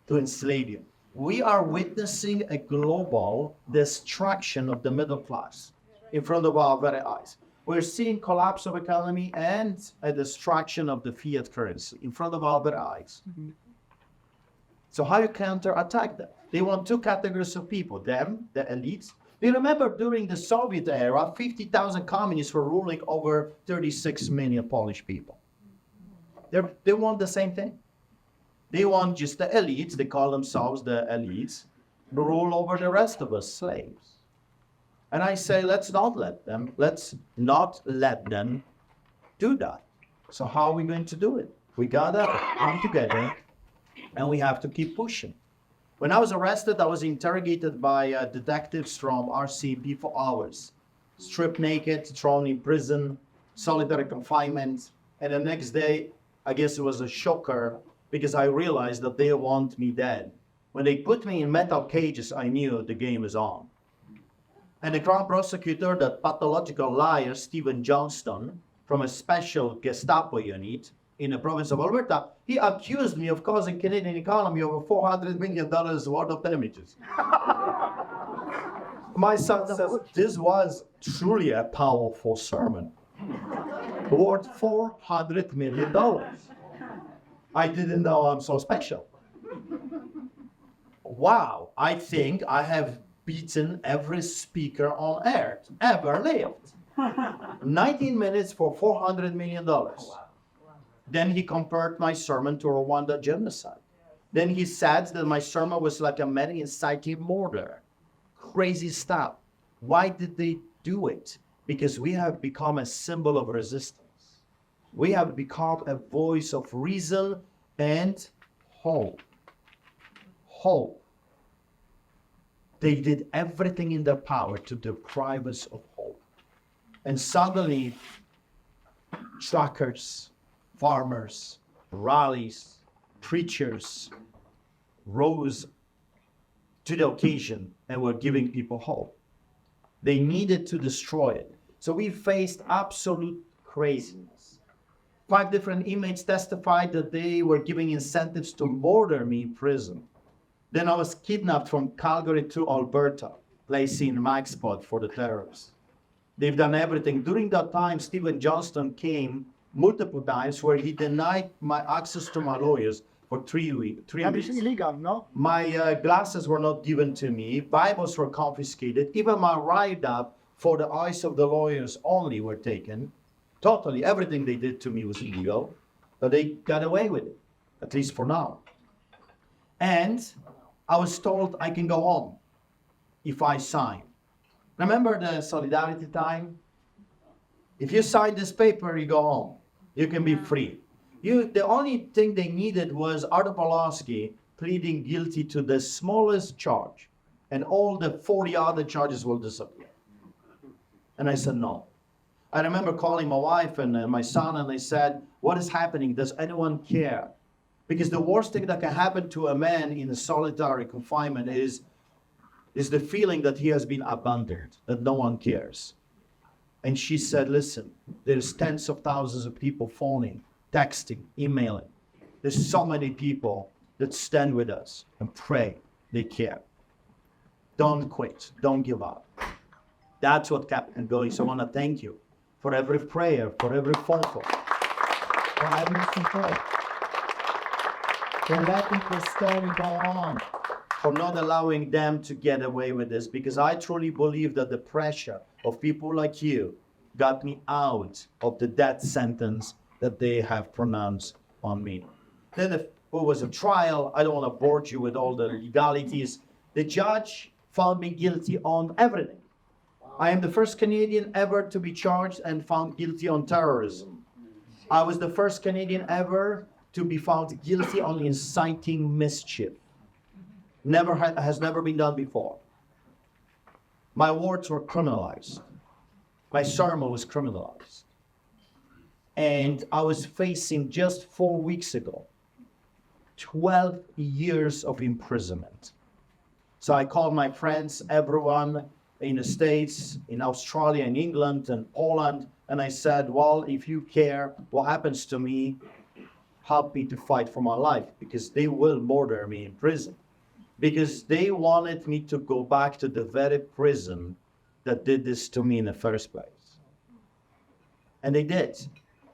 to enslave you. We are witnessing a global destruction of the middle class in front of our very eyes. We're seeing collapse of economy and a destruction of the fiat currency in front of our very eyes. So how you counterattack that? They want two categories of people, them, the elites. You remember during the Soviet era, 50,000 communists were ruling over 36 million Polish people. They want the same thing. They want just the elites, they call themselves the elites, to rule over the rest of us, slaves. And I say, let's not let them do that. So how are we going to do it? We gotta come together and we have to keep pushing. When I was arrested, I was interrogated by detectives from RCMP for hours. Stripped naked, thrown in prison, solitary confinement. And the next day, I guess it was a shocker because I realized that they want me dead. When they put me in metal cages, I knew the game is on. And the Crown Prosecutor, that pathological liar, Stephen Johnston, from a special Gestapo unit in the province of Alberta, he accused me of causing Canadian economy over $400 million worth of damages. My son says, this was truly a powerful sermon, worth $400 million. I didn't know I'm so special. Wow, I think I have beaten every speaker on earth ever lived. 19 minutes for $400 million. Then he compared my sermon to Rwanda genocide. Then he said that my sermon was like a man inciting murder. Crazy stuff. Why did they do it? Because we have become a symbol of resistance. We have become a voice of reason and hope. Hope. They did everything in their power to deprive us of hope. And suddenly, truckers, farmers, rallies, preachers rose to the occasion and were giving people hope. They needed to destroy it. So we faced absolute craziness. 5 different inmates testified that they were giving incentives to murder me in prison. Then I was kidnapped from Calgary to Alberta, placing mag spot for the terrorists. They've done everything. During that time, Stephen Johnston came multiple times where he denied my access to my lawyers for 3 weeks. That is illegal, no? My glasses were not given to me. Bibles were confiscated. Even my write-up for the eyes of the lawyers only were taken. Totally, everything they did to me was illegal. But they got away with it, at least for now. And I was told I can go home if I sign. Remember the solidarity time? If you sign this paper, you go home. You can be free. The only thing they needed was Artur Pawlowski pleading guilty to the smallest charge, and all the 40 other charges will disappear. And I said no. I remember calling my wife and my son, and they said, what is happening? Does anyone care? Because the worst thing that can happen to a man in a solitary confinement is the feeling that he has been abandoned, that no one cares. And she said, listen, there's tens of thousands of people phoning, texting, emailing. There's so many people that stand with us and pray they care. Don't quit. Don't give up. That's what kept me going. So I want to thank you for every prayer, for every phone call, for every support, for letting the story go on, for not allowing them to get away with this, because I truly believe that the pressure of people like you got me out of the death sentence that they have pronounced on me. Then it was a trial. I don't want to bore you with all the legalities. The judge found me guilty on everything. I am the first Canadian ever to be charged and found guilty on terrorism. I was the first Canadian ever to be found guilty on inciting mischief. Has never been done before. My words were criminalized. My sermon was criminalized. And I was facing just 4 weeks ago 12 years of imprisonment. So I called my friends, everyone in the States, in Australia, in England, and Poland, and I said, well, if you care what happens to me, help me to fight for my life, because they will murder me in prison. Because they wanted me to go back to the very prison that did this to me in the first place. And they did.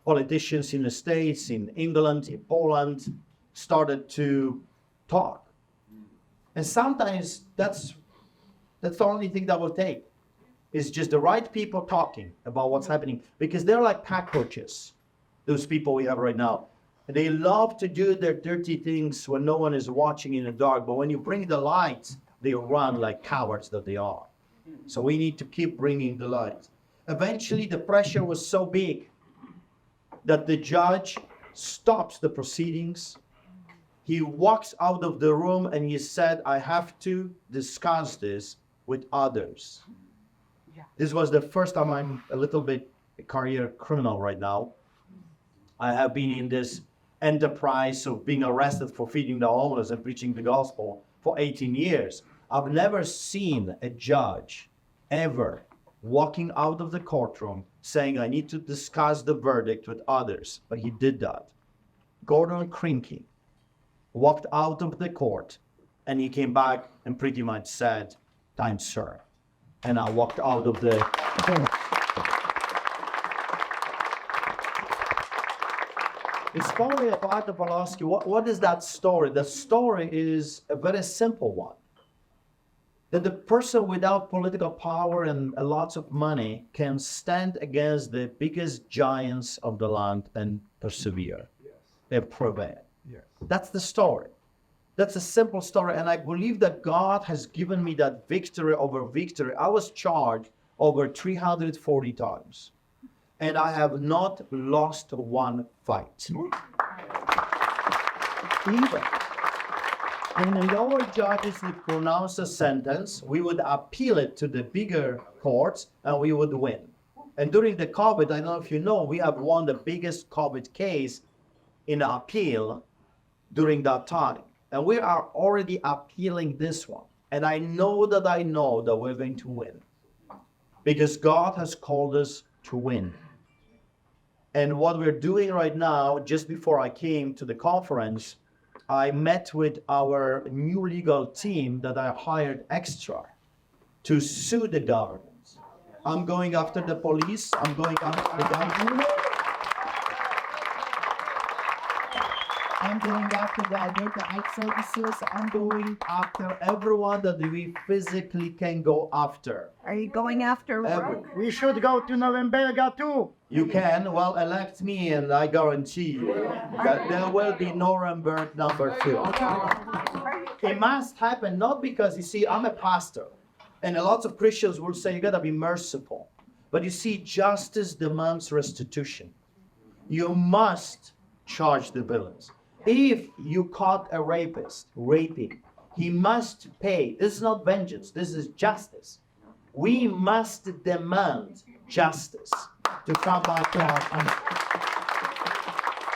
Politicians in the States, in England, in Poland, started to talk. And sometimes that's the only thing that will take. It's just the right people talking about what's happening. Because they're like cockroaches, those people we have right now. And they love to do their dirty things when no one is watching in the dark. But when you bring the light, they run like cowards that they are. So we need to keep bringing the light. Eventually, the pressure was so big that the judge stops the proceedings. He walks out of the room and he said, I have to discuss this with others. Yeah. This was the first time I'm a little bit a career criminal right now. I have been in this enterprise of being arrested for feeding the homeless and preaching the gospel for 18 years. I've never seen a judge ever walking out of the courtroom saying, I need to discuss the verdict with others. But he did that. Gordon Krinky walked out of the court and he came back and pretty much said, time served. And I walked out of the The story of Arthur Pawlowski, what is that story? The story is a very simple one. That the person without political power and lots of money can stand against the biggest giants of the land and persevere. Yes. They prevail. Yes. That's the story. That's a simple story. And I believe that God has given me that victory over victory. I was charged over 340 times. And I have not lost one fight. Even. And the lower judges would pronounce a sentence, we would appeal it to the bigger courts, and we would win. And during the COVID, I don't know if you know, we have won the biggest COVID case in appeal during that time. And we are already appealing this one. And I know that we're going to win. Because God has called us to win. And what we're doing right now, just before I came to the conference, I met with our new legal team that I hired extra to sue the government. I'm going after the police. I'm going after the government. I'm going after the identity services. I'm going after everyone that we physically can go after. Are you going after what? We should go to Nuremberg too. You can, well, elect me and I guarantee you that there will be Nuremberg number 2. It must happen, not because, you see, I'm a pastor, and a lot of Christians will say, you gotta be merciful. But you see, justice demands restitution. You must charge the villains. If you caught a rapist raping, he must pay. This is not vengeance, this is justice. We must demand justice to come back to our country.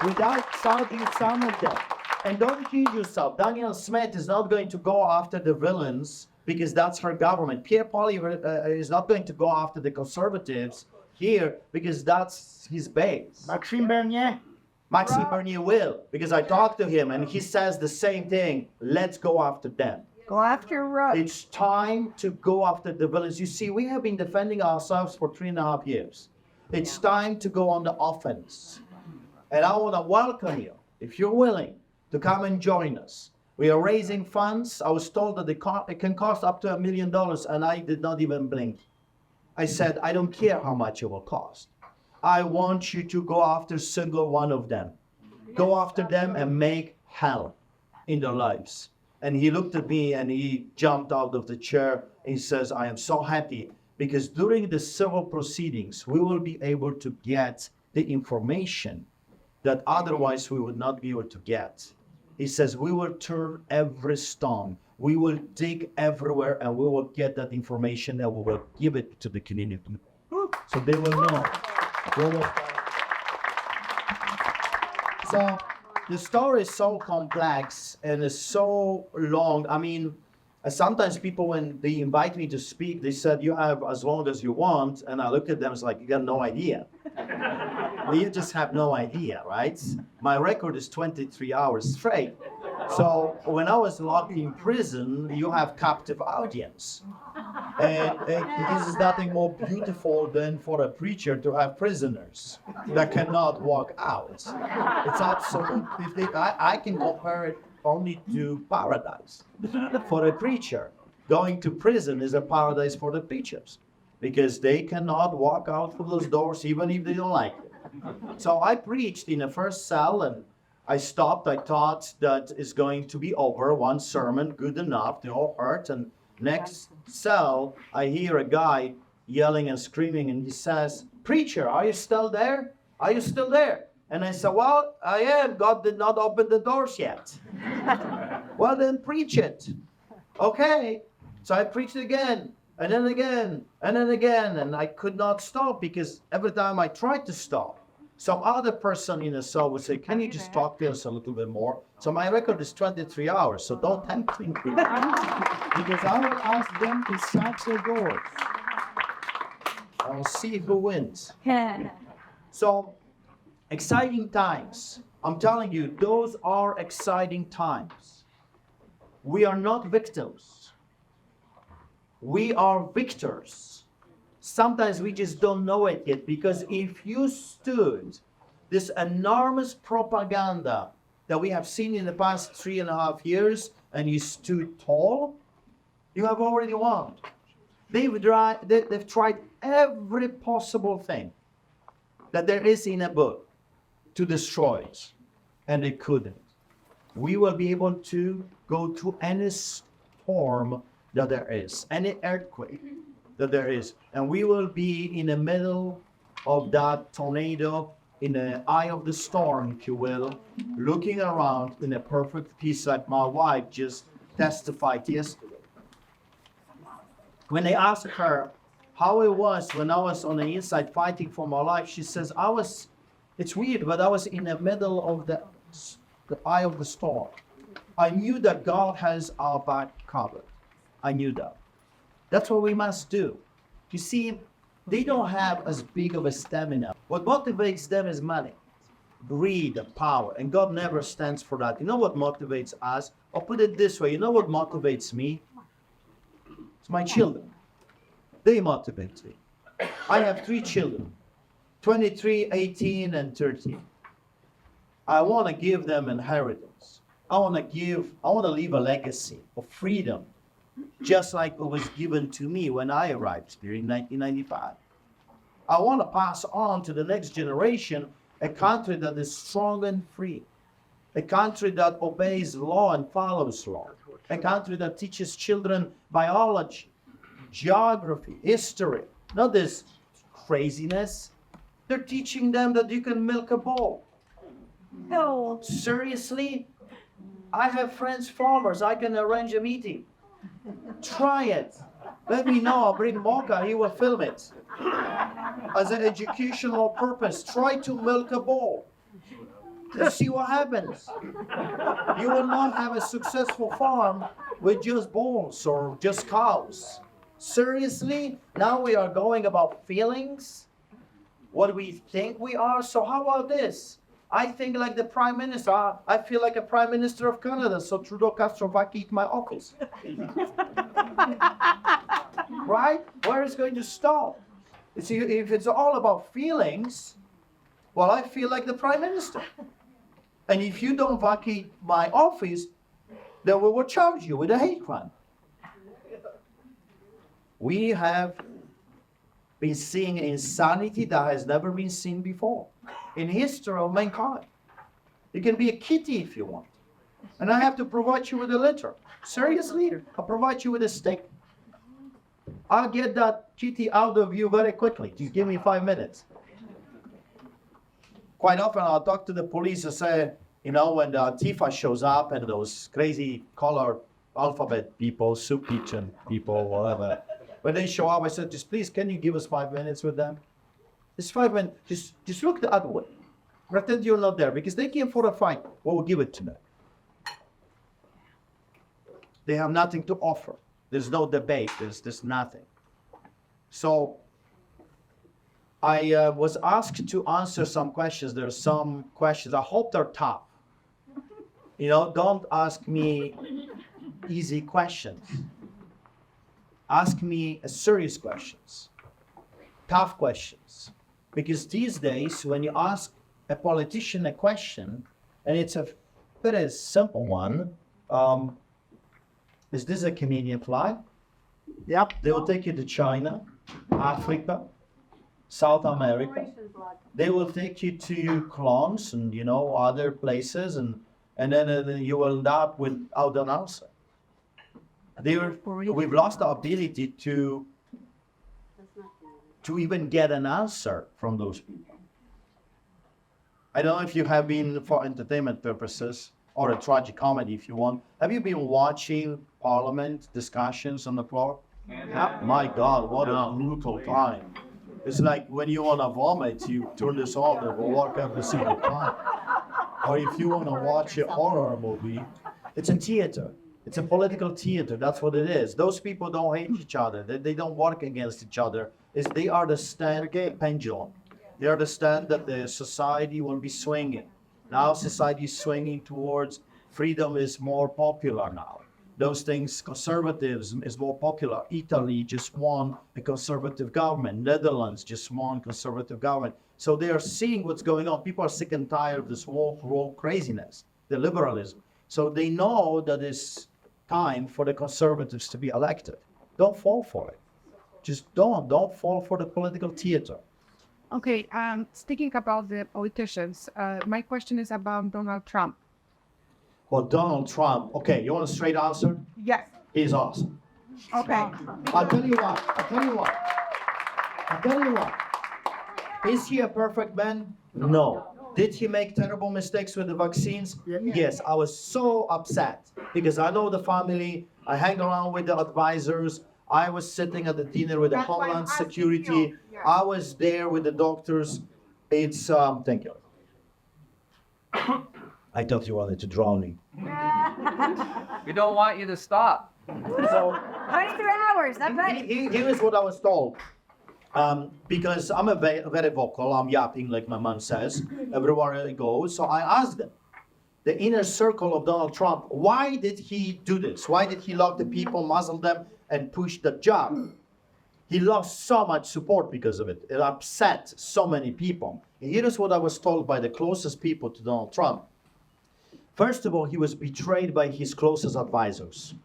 Without charging some of them. And don't kid yourself, Danielle Smith is not going to go after the villains because that's her government. Pierre Poilievre is not going to go after the conservatives here because that's his base. Maxime Bernier. Maxime Bernier will, because I talked to him and he says the same thing. Let's go after them. Go after what? It's time to go after the villains. You see, we have been defending ourselves for 3.5 years. It's time to go on the offense. And I want to welcome you, if you're willing, to come and join us. We are raising funds. I was told that it can cost up to $1 million, and I did not even blink. I said, I don't care how much it will cost. I want you to go after single one of them. Go after them and make hell in their lives. And he looked at me and he jumped out of the chair. He says, I am so happy because during the civil proceedings, we will be able to get the information that otherwise we would not be able to get. He says, we will turn every stone. We will dig everywhere and we will get that information and we will give it to the community. So they will know. So the story is so complex and it's so long. I mean, sometimes people, when they invite me to speak, they said, you have as long as you want. And I look at them, it's like, you got no idea. Well, you just have no idea, right? My record is 23 hours straight. So when I was locked in prison, you have captive audience. And this is nothing more beautiful than for a preacher to have prisoners that cannot walk out. It's absolutely, I can compare it only to paradise. For a preacher, going to prison is a paradise for the preachers because they cannot walk out through those doors even if they don't like it. So I preached in the first cell and I stopped. I thought that it's going to be over. One sermon, good enough. They all hurt. And next cell, I hear a guy yelling and screaming, and he says, "Preacher, are you still there? Are you still there?" And I said, "Well, I am. God did not open the doors yet." "Well, then preach it." Okay. So I preached again, and then again, and then again, and I could not stop because every time I tried to stop, some other person in the cell would say, "Can you just talk to us a little bit more?" So my record is 23 hours, so don't tempt me. Because I will ask them to shut their doors. I will see who wins. So, exciting times. I'm telling you, those are exciting times. We are not victims. We are victors. Sometimes we just don't know it yet, because if you stood this enormous propaganda that we have seen in the past 3.5 years and you stood tall, you have already won. They've tried every possible thing that there is in a book to destroy it, and they couldn't. We will be able to go through any storm that there is, any earthquake that there is, and we will be in the middle of that tornado, in the eye of the storm, if you will, looking around in a perfect peace, like my wife just testified yesterday. When they asked her how it was when I was on the inside fighting for my life, she says, it's weird, but I was in the middle of the eye of the storm. I knew that God has our back covered. I knew that. That's what we must do. You see, they don't have as big of a stamina. What motivates them is money, greed, and power. And God never stands for that. You know what motivates us? I'll put it this way. You know what motivates me? It's my children. They motivate me. I have 3 children, 23, 18, and 13. I want to give them inheritance. I want to leave a legacy of freedom, just like it was given to me when I arrived here in 1995. I want to pass on to the next generation a country that is strong and free, a country that obeys law and follows law, a country that teaches children biology, geography, history, not this craziness. They're teaching them that you can milk a bull. No. Seriously? I have friends farmers. I can arrange a meeting. Try it. Let me know. I'll bring Mocha. He will film it. As an educational purpose, try to milk a bull. Let's see what happens. You will not have a successful farm with just bulls or just cows. Seriously? Now we are going about feelings? What we think we are? So how about this? I think like the Prime Minister. I feel like a Prime Minister of Canada, so Trudeau Castro vacate my office. Right? Where is it going to stop? You see, if it's all about feelings, well, I feel like the Prime Minister. And if you don't vacate my office, then we will charge you with a hate crime. We have been seeing insanity that has never been seen before in history of mankind. You can be a kitty if you want. And I have to provide you with a letter. Seriously, I'll provide you with a stick. I'll get that kitty out of you very quickly. Just give me 5 minutes. Quite often I'll talk to the police and say, you know, when the Antifa shows up and those crazy colored alphabet people, soup kitchen people, whatever, when they show up, I said, just please, can you give us 5 minutes with them? Just 5 minutes, just look the other way. Pretend you're not there, because they came for a fight. Well, we'll give it to them. They have nothing to offer. There's no debate, there's nothing. So I was asked to answer some questions. There are some questions, I hope they're tough. You know, don't ask me easy questions. Ask me serious questions, tough questions. Because these days, when you ask a politician a question, and it's a very simple one, is this a Canadian flag? Yep. They will take you to China, Africa, South America. They will take you to clones and, you know, other places, and then you will end up without an answer. We've lost the ability to even get an answer from those people. I don't know if you have been, for entertainment purposes, or a tragic comedy if you want, have you been watching Parliament discussions on the floor? Yeah. My God, what a brutal time. It's like when you want to vomit, you turn this on and will walk every single time. Or if you want to watch a horror movie, it's a theater. It's a political theater. That's what it is. Those people don't hate each other. They don't work against each other. They understand the pendulum. They understand that the society will be swinging. Now society is swinging towards freedom is more popular now. Those things, conservatism is more popular. Italy just won a conservative government. Netherlands just won conservative government. So they are seeing what's going on. People are sick and tired of this woke craziness, the liberalism. So they know that it's time for the conservatives to be elected. Don't fall for it. Just don't fall for the political theater. Okay, speaking about the politicians, my question is about Donald Trump. Well, Donald Trump, okay, you want a straight answer? Yes. He's awesome. Okay. I'll tell you what. Is he a perfect man? No. Did he make terrible mistakes with the vaccines? Yes, I was so upset because I know the family, I hang around with the advisors, I was sitting at the dinner with the That's why I'm Homeland asking Security, you. Yeah. I was there with the doctors. It's, thank you. I thought you wanted to drown me. We don't want you to stop. So, 23 hours, that's right. here is what I was told. Because I'm very vocal, I'm yapping like my mom says, everywhere I go. So I asked them, the inner circle of Donald Trump, why did he do this? Why did he lock the people, muzzle them, and push the job? He lost so much support because of it. It upset so many people. And here is what I was told by the closest people to Donald Trump. First of all, he was betrayed by his closest advisors.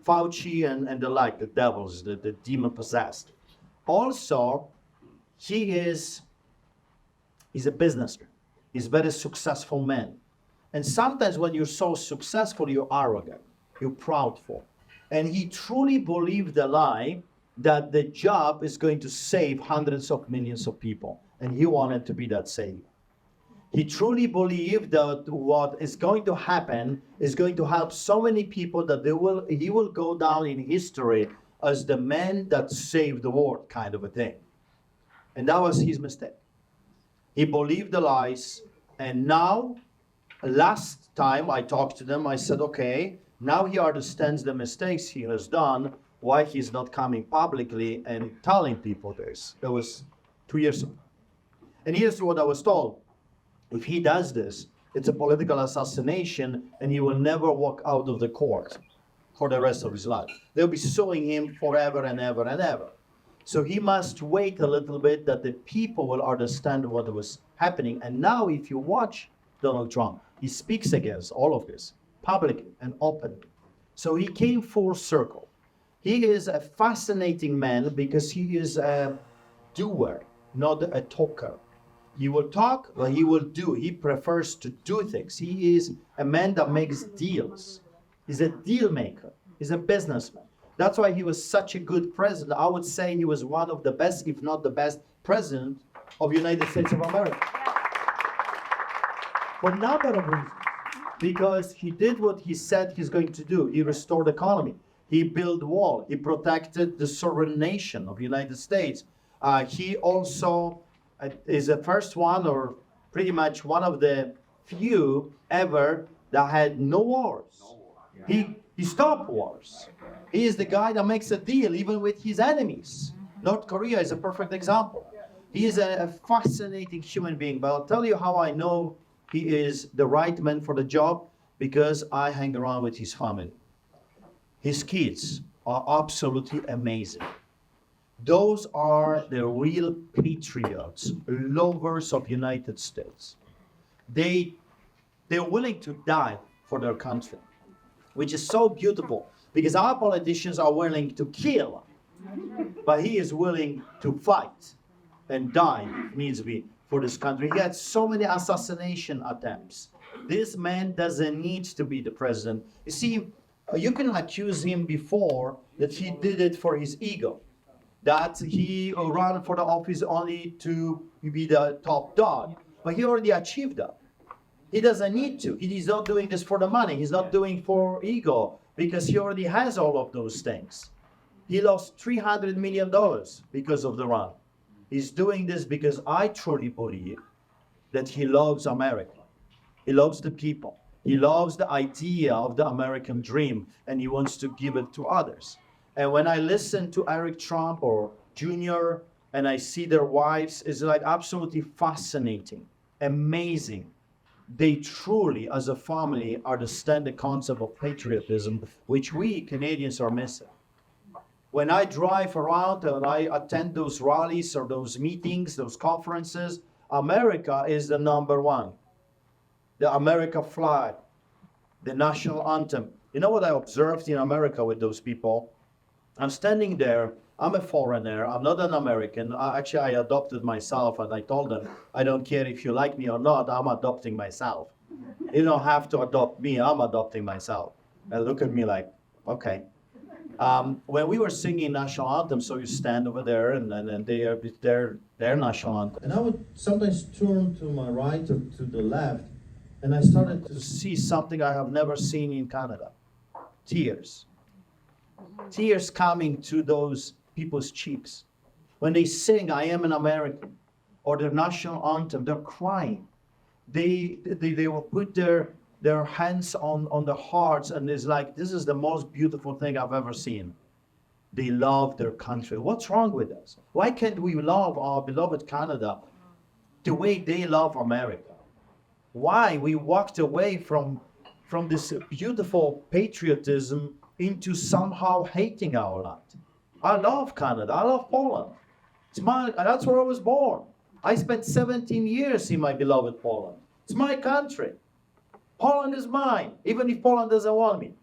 Fauci and the like, the devils, the demon-possessed. Also, he's a businessman. He's a very successful man. And sometimes when you're so successful, you're arrogant, you're proudful. And he truly believed the lie that the job is going to save hundreds of millions of people. And he wanted to be that savior. He truly believed that what is going to happen is going to help so many people that he will go down in history as the man that saved the world, kind of a thing. And that was his mistake. He believed the lies, and now, last time I talked to them, I said, okay, now he understands the mistakes he has done, why he's not coming publicly and telling people this. That was 2 years ago. And here's what I was told. If he does this, it's a political assassination, and he will never walk out of the court for the rest of his life. They'll be suing him forever and ever and ever. So he must wait a little bit that the people will understand what was happening. And now if you watch Donald Trump, he speaks against all of this, publicly and openly. So he came full circle. He is a fascinating man because he is a doer, not a talker. He will talk, but he will do. He prefers to do things. He is a man that makes deals. He's a deal maker. He's a businessman. That's why he was such a good president. I would say he was one of the best, if not the best, president of the United States of America. For a number of reasons. Because he did what he said he's going to do. He restored the economy. He built wall. He protected the sovereign nation of the United States. He also is the first one, or pretty much one of the few ever, that had no wars. He stopped wars. He is the guy that makes a deal even with his enemies. North Korea is a perfect example. He is a fascinating human being, but I'll tell you how I know he is the right man for the job, because I hang around with his family. His kids are absolutely amazing. Those are the real patriots, lovers of United States. They're willing to die for their country, which is so beautiful, because our politicians are willing to kill, but he is willing to fight and die, if needs be, for this country. He had so many assassination attempts. This man doesn't need to be the president. You see, you can accuse him before that he did it for his ego, that he ran for the office only to be the top dog. But he already achieved that. He doesn't need to. He's not doing this for the money. He's not doing for ego, because he already has all of those things. He lost $300 million because of the run. He's doing this because I truly believe that he loves America. He loves the people. He loves the idea of the American dream, and he wants to give it to others. And when I listen to Eric Trump or Junior, and I see their wives, it's like absolutely fascinating, amazing. They truly, as a family, understand the concept of patriotism, which we Canadians are missing. When I drive around and I attend those rallies or those meetings, those conferences, America is the number one. The America flag, the national anthem. You know what I observed in America with those people? I'm standing there, I'm a foreigner, I'm not an American. I adopted myself, and I told them, I don't care if you like me or not, I'm adopting myself. You don't have to adopt me, I'm adopting myself. And look at me like, okay. When we were singing national anthem, so you stand over there, and their national anthem. And I would sometimes turn to my right or to the left, and I started to see something I have never seen in Canada. Tears. Tears coming to those people's cheeks. When they sing, I am an American, or their national anthem, they're crying. They will put their hands on their hearts, and it's like, this is the most beautiful thing I've ever seen. They love their country. What's wrong with us? Why can't we love our beloved Canada the way they love America? Why we walked away from this beautiful patriotism into somehow hating our land? I love Canada. I love Poland. That's where I was born. I spent 17 years in my beloved Poland. It's my country. Poland is mine, even if Poland doesn't want me.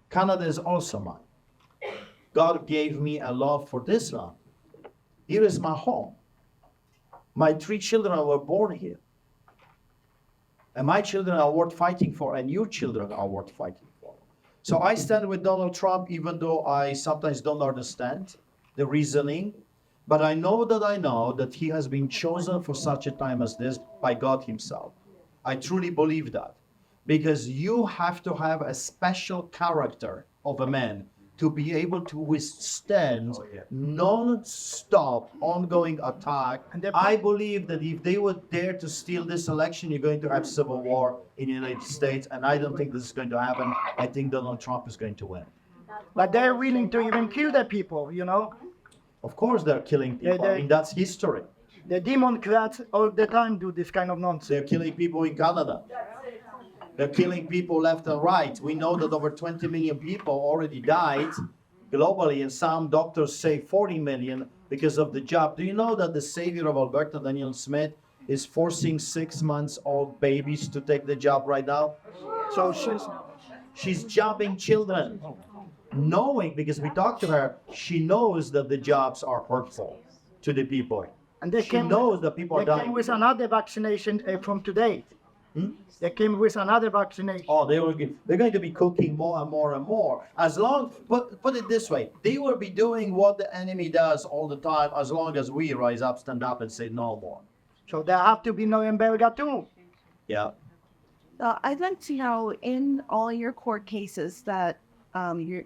Canada is also mine. God gave me a love for this land. Here is my home. My 3 children were born here. And my children are worth fighting for, and your children are worth fighting for. So I stand with Donald Trump, even though I sometimes don't understand the reasoning. But I know that he has been chosen for such a time as this by God himself. I truly believe that. Because you have to have a special character of a man to be able to withstand non-stop ongoing attack. I believe that if they would dare to steal this election, you're going to have civil war in the United States, and I don't think this is going to happen. I think Donald Trump is going to win. But they're willing to even kill the people, you know? Of course they're killing people. I mean, that's history. The Democrats all the time do this kind of nonsense. They're killing people in Canada. They're killing people left and right. We know that over 20 million people already died globally, and some doctors say 40 million because of the job. Do you know that the savior of Alberta, Danielle Smith, is forcing 6-month-old babies to take the job right now? So she's jobbing children, knowing, because we talked to her, she knows that the jobs are hurtful to the people. And they She came, knows that people are they came dying. with another vaccination from today. They came with another vaccination. Oh, they're going to be cooking more and more and more. Put it this way, they will be doing what the enemy does all the time as long as we rise up, stand up and say no more. So there have to be no embargo too. Yeah. I'd like to know in all your court cases that you're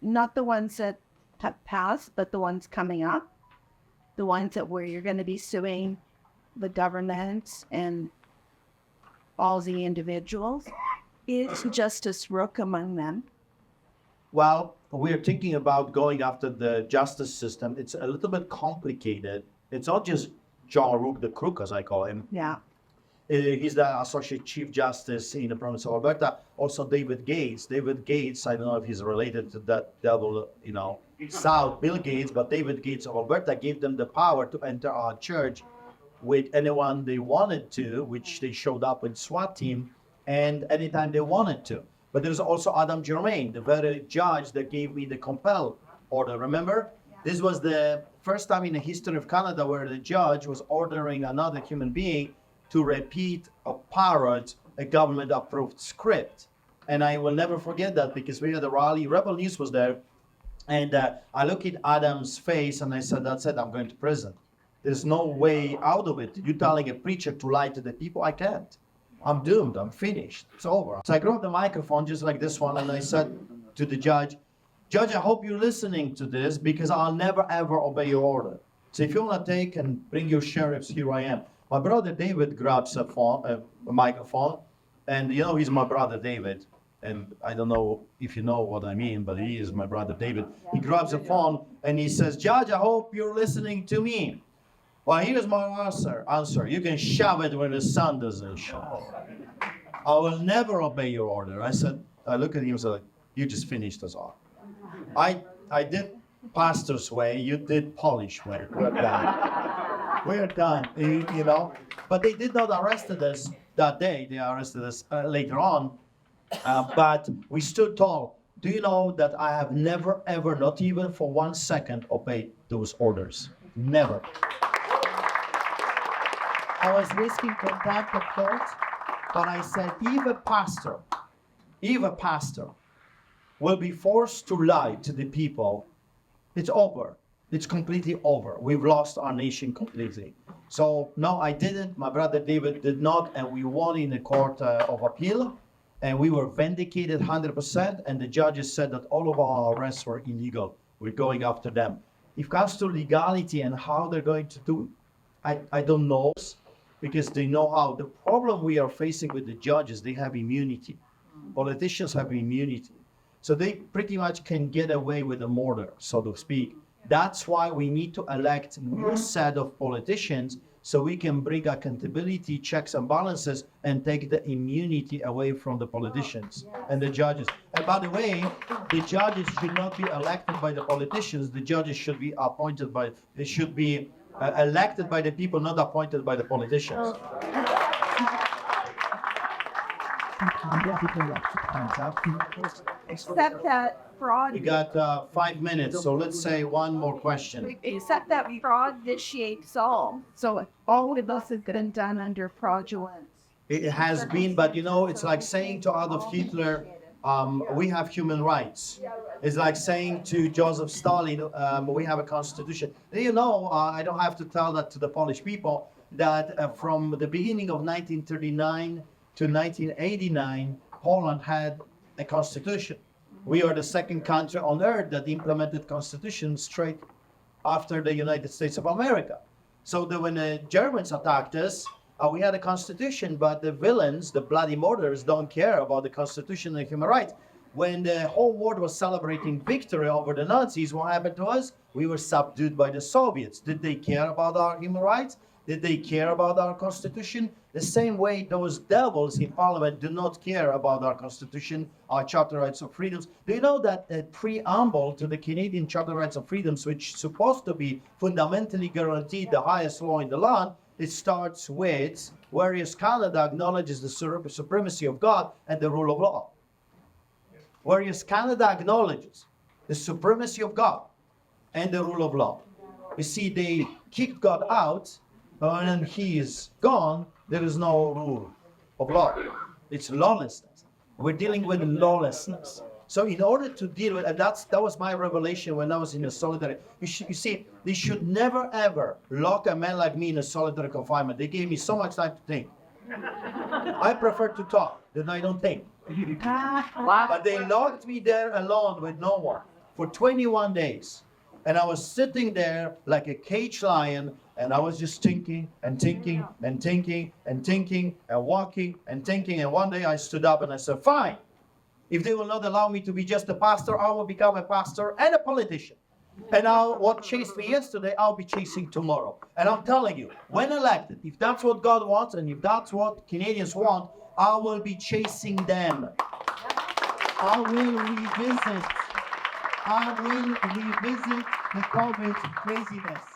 not the ones that have passed, but the ones coming up, the ones that where you're going to be suing the government and all the individuals. Is Justice Rook among them? Well, we're thinking about going after the justice system. It's a little bit complicated. It's not just John Rook the Crook, as I call him. Yeah. He's the Associate Chief Justice in the province of Alberta. Also, David Gates. David Gates, I don't know if he's related to that devil, South Bill Gates, but David Gates of Alberta gave them the power to enter our church with anyone they wanted to, which they showed up with SWAT team, and anytime they wanted to. But there's also Adam Germain, the very judge that gave me the compel order. Remember? This was the first time in the history of Canada where the judge was ordering another human being to repeat or parrot a government-approved script. And I will never forget that because we had a rally, Rebel News was there, and I looked at Adam's face and I said, that's it, I'm going to prison. There's no way out of it. You telling a preacher to lie to the people? I can't. I'm doomed. I'm finished. It's over. So I grabbed the microphone just like this one and I said to the judge, Judge, I hope you're listening to this because I'll never ever obey your order. So if you want to take and bring your sheriffs, here I am. My brother David grabs a microphone, and he's my brother David. And I don't know if you know what I mean, but he is my brother David. He grabs a phone and he says, Judge, I hope you're listening to me. Well, here's my answer. You can shove it when the sun doesn't shine. I will never obey your order. I look at him and said, you just finished us off. I did pastor's way, you did Polish way. We're done. We're done, But they did not arrest us that day. They arrested us later on. But we stood tall. Do you know that I have never, ever, not even for 1 second, obeyed those orders? Never. I was risking to back the court, but I said, if a pastor will be forced to lie to the people, it's over. It's completely over. We've lost our nation completely. So, no, I didn't. My brother David did not, and we won in the court of appeal, and we were vindicated 100%, and the judges said that all of our arrests were illegal. We're going after them. If it comes to legality and how they're going to do it, I don't know, because they know how. The problem we are facing with the judges, they have immunity. Politicians have immunity. So they pretty much can get away with the murder, so to speak. That's why we need to elect a new set of politicians so we can bring accountability, checks and balances, and take the immunity away from the politicians and the judges. And by the way, the judges should not be elected by the politicians. The judges should be elected by the people, not appointed by the politicians. Except that fraud. We got 5 minutes, so let's say one more question. Except that fraud vitiates all. So all of us have been done under fraudulence. It has been, but it's like saying to Adolf Hitler, we have human rights. It's like saying to Joseph Stalin, we have a constitution. I don't have to tell that to the Polish people, that from the beginning of 1939 to 1989, Poland had a constitution. We are the second country on earth that implemented constitution straight after the United States of America. So that when the Germans attacked us, we had a constitution, but the villains, the bloody murderers, don't care about the constitution and human rights. When the whole world was celebrating victory over the Nazis, what happened to us? We were subdued by the Soviets. Did they care about our human rights? Did they care about our constitution? The same way those devils in parliament do not care about our constitution, our Charter of Rights and Freedoms. Do you know that the preamble to the Canadian Charter of Rights and Freedoms, which is supposed to be fundamentally guaranteed the highest law in the land, it starts with, whereas Canada acknowledges the supremacy of God and the rule of law. Whereas Canada acknowledges the supremacy of God and the rule of law. You see, they kicked God out, and then he is gone. There is no rule of law. It's lawlessness. We're dealing with lawlessness. So in order to deal with, and that was my revelation when I was in a solitary. You see, they should never ever lock a man like me in a solitary confinement. They gave me so much time to think. I prefer to talk than I don't think. But they locked me there alone with no one for 21 days. And I was sitting there like a caged lion, and I was just thinking and thinking and thinking and thinking and walking and thinking. And one day I stood up and I said, fine. If they will not allow me to be just a pastor, I will become a pastor and a politician. And what chased me yesterday, I'll be chasing tomorrow. And I'm telling you, when elected, if that's what God wants and if that's what Canadians want, I will be chasing them. I will revisit the COVID craziness.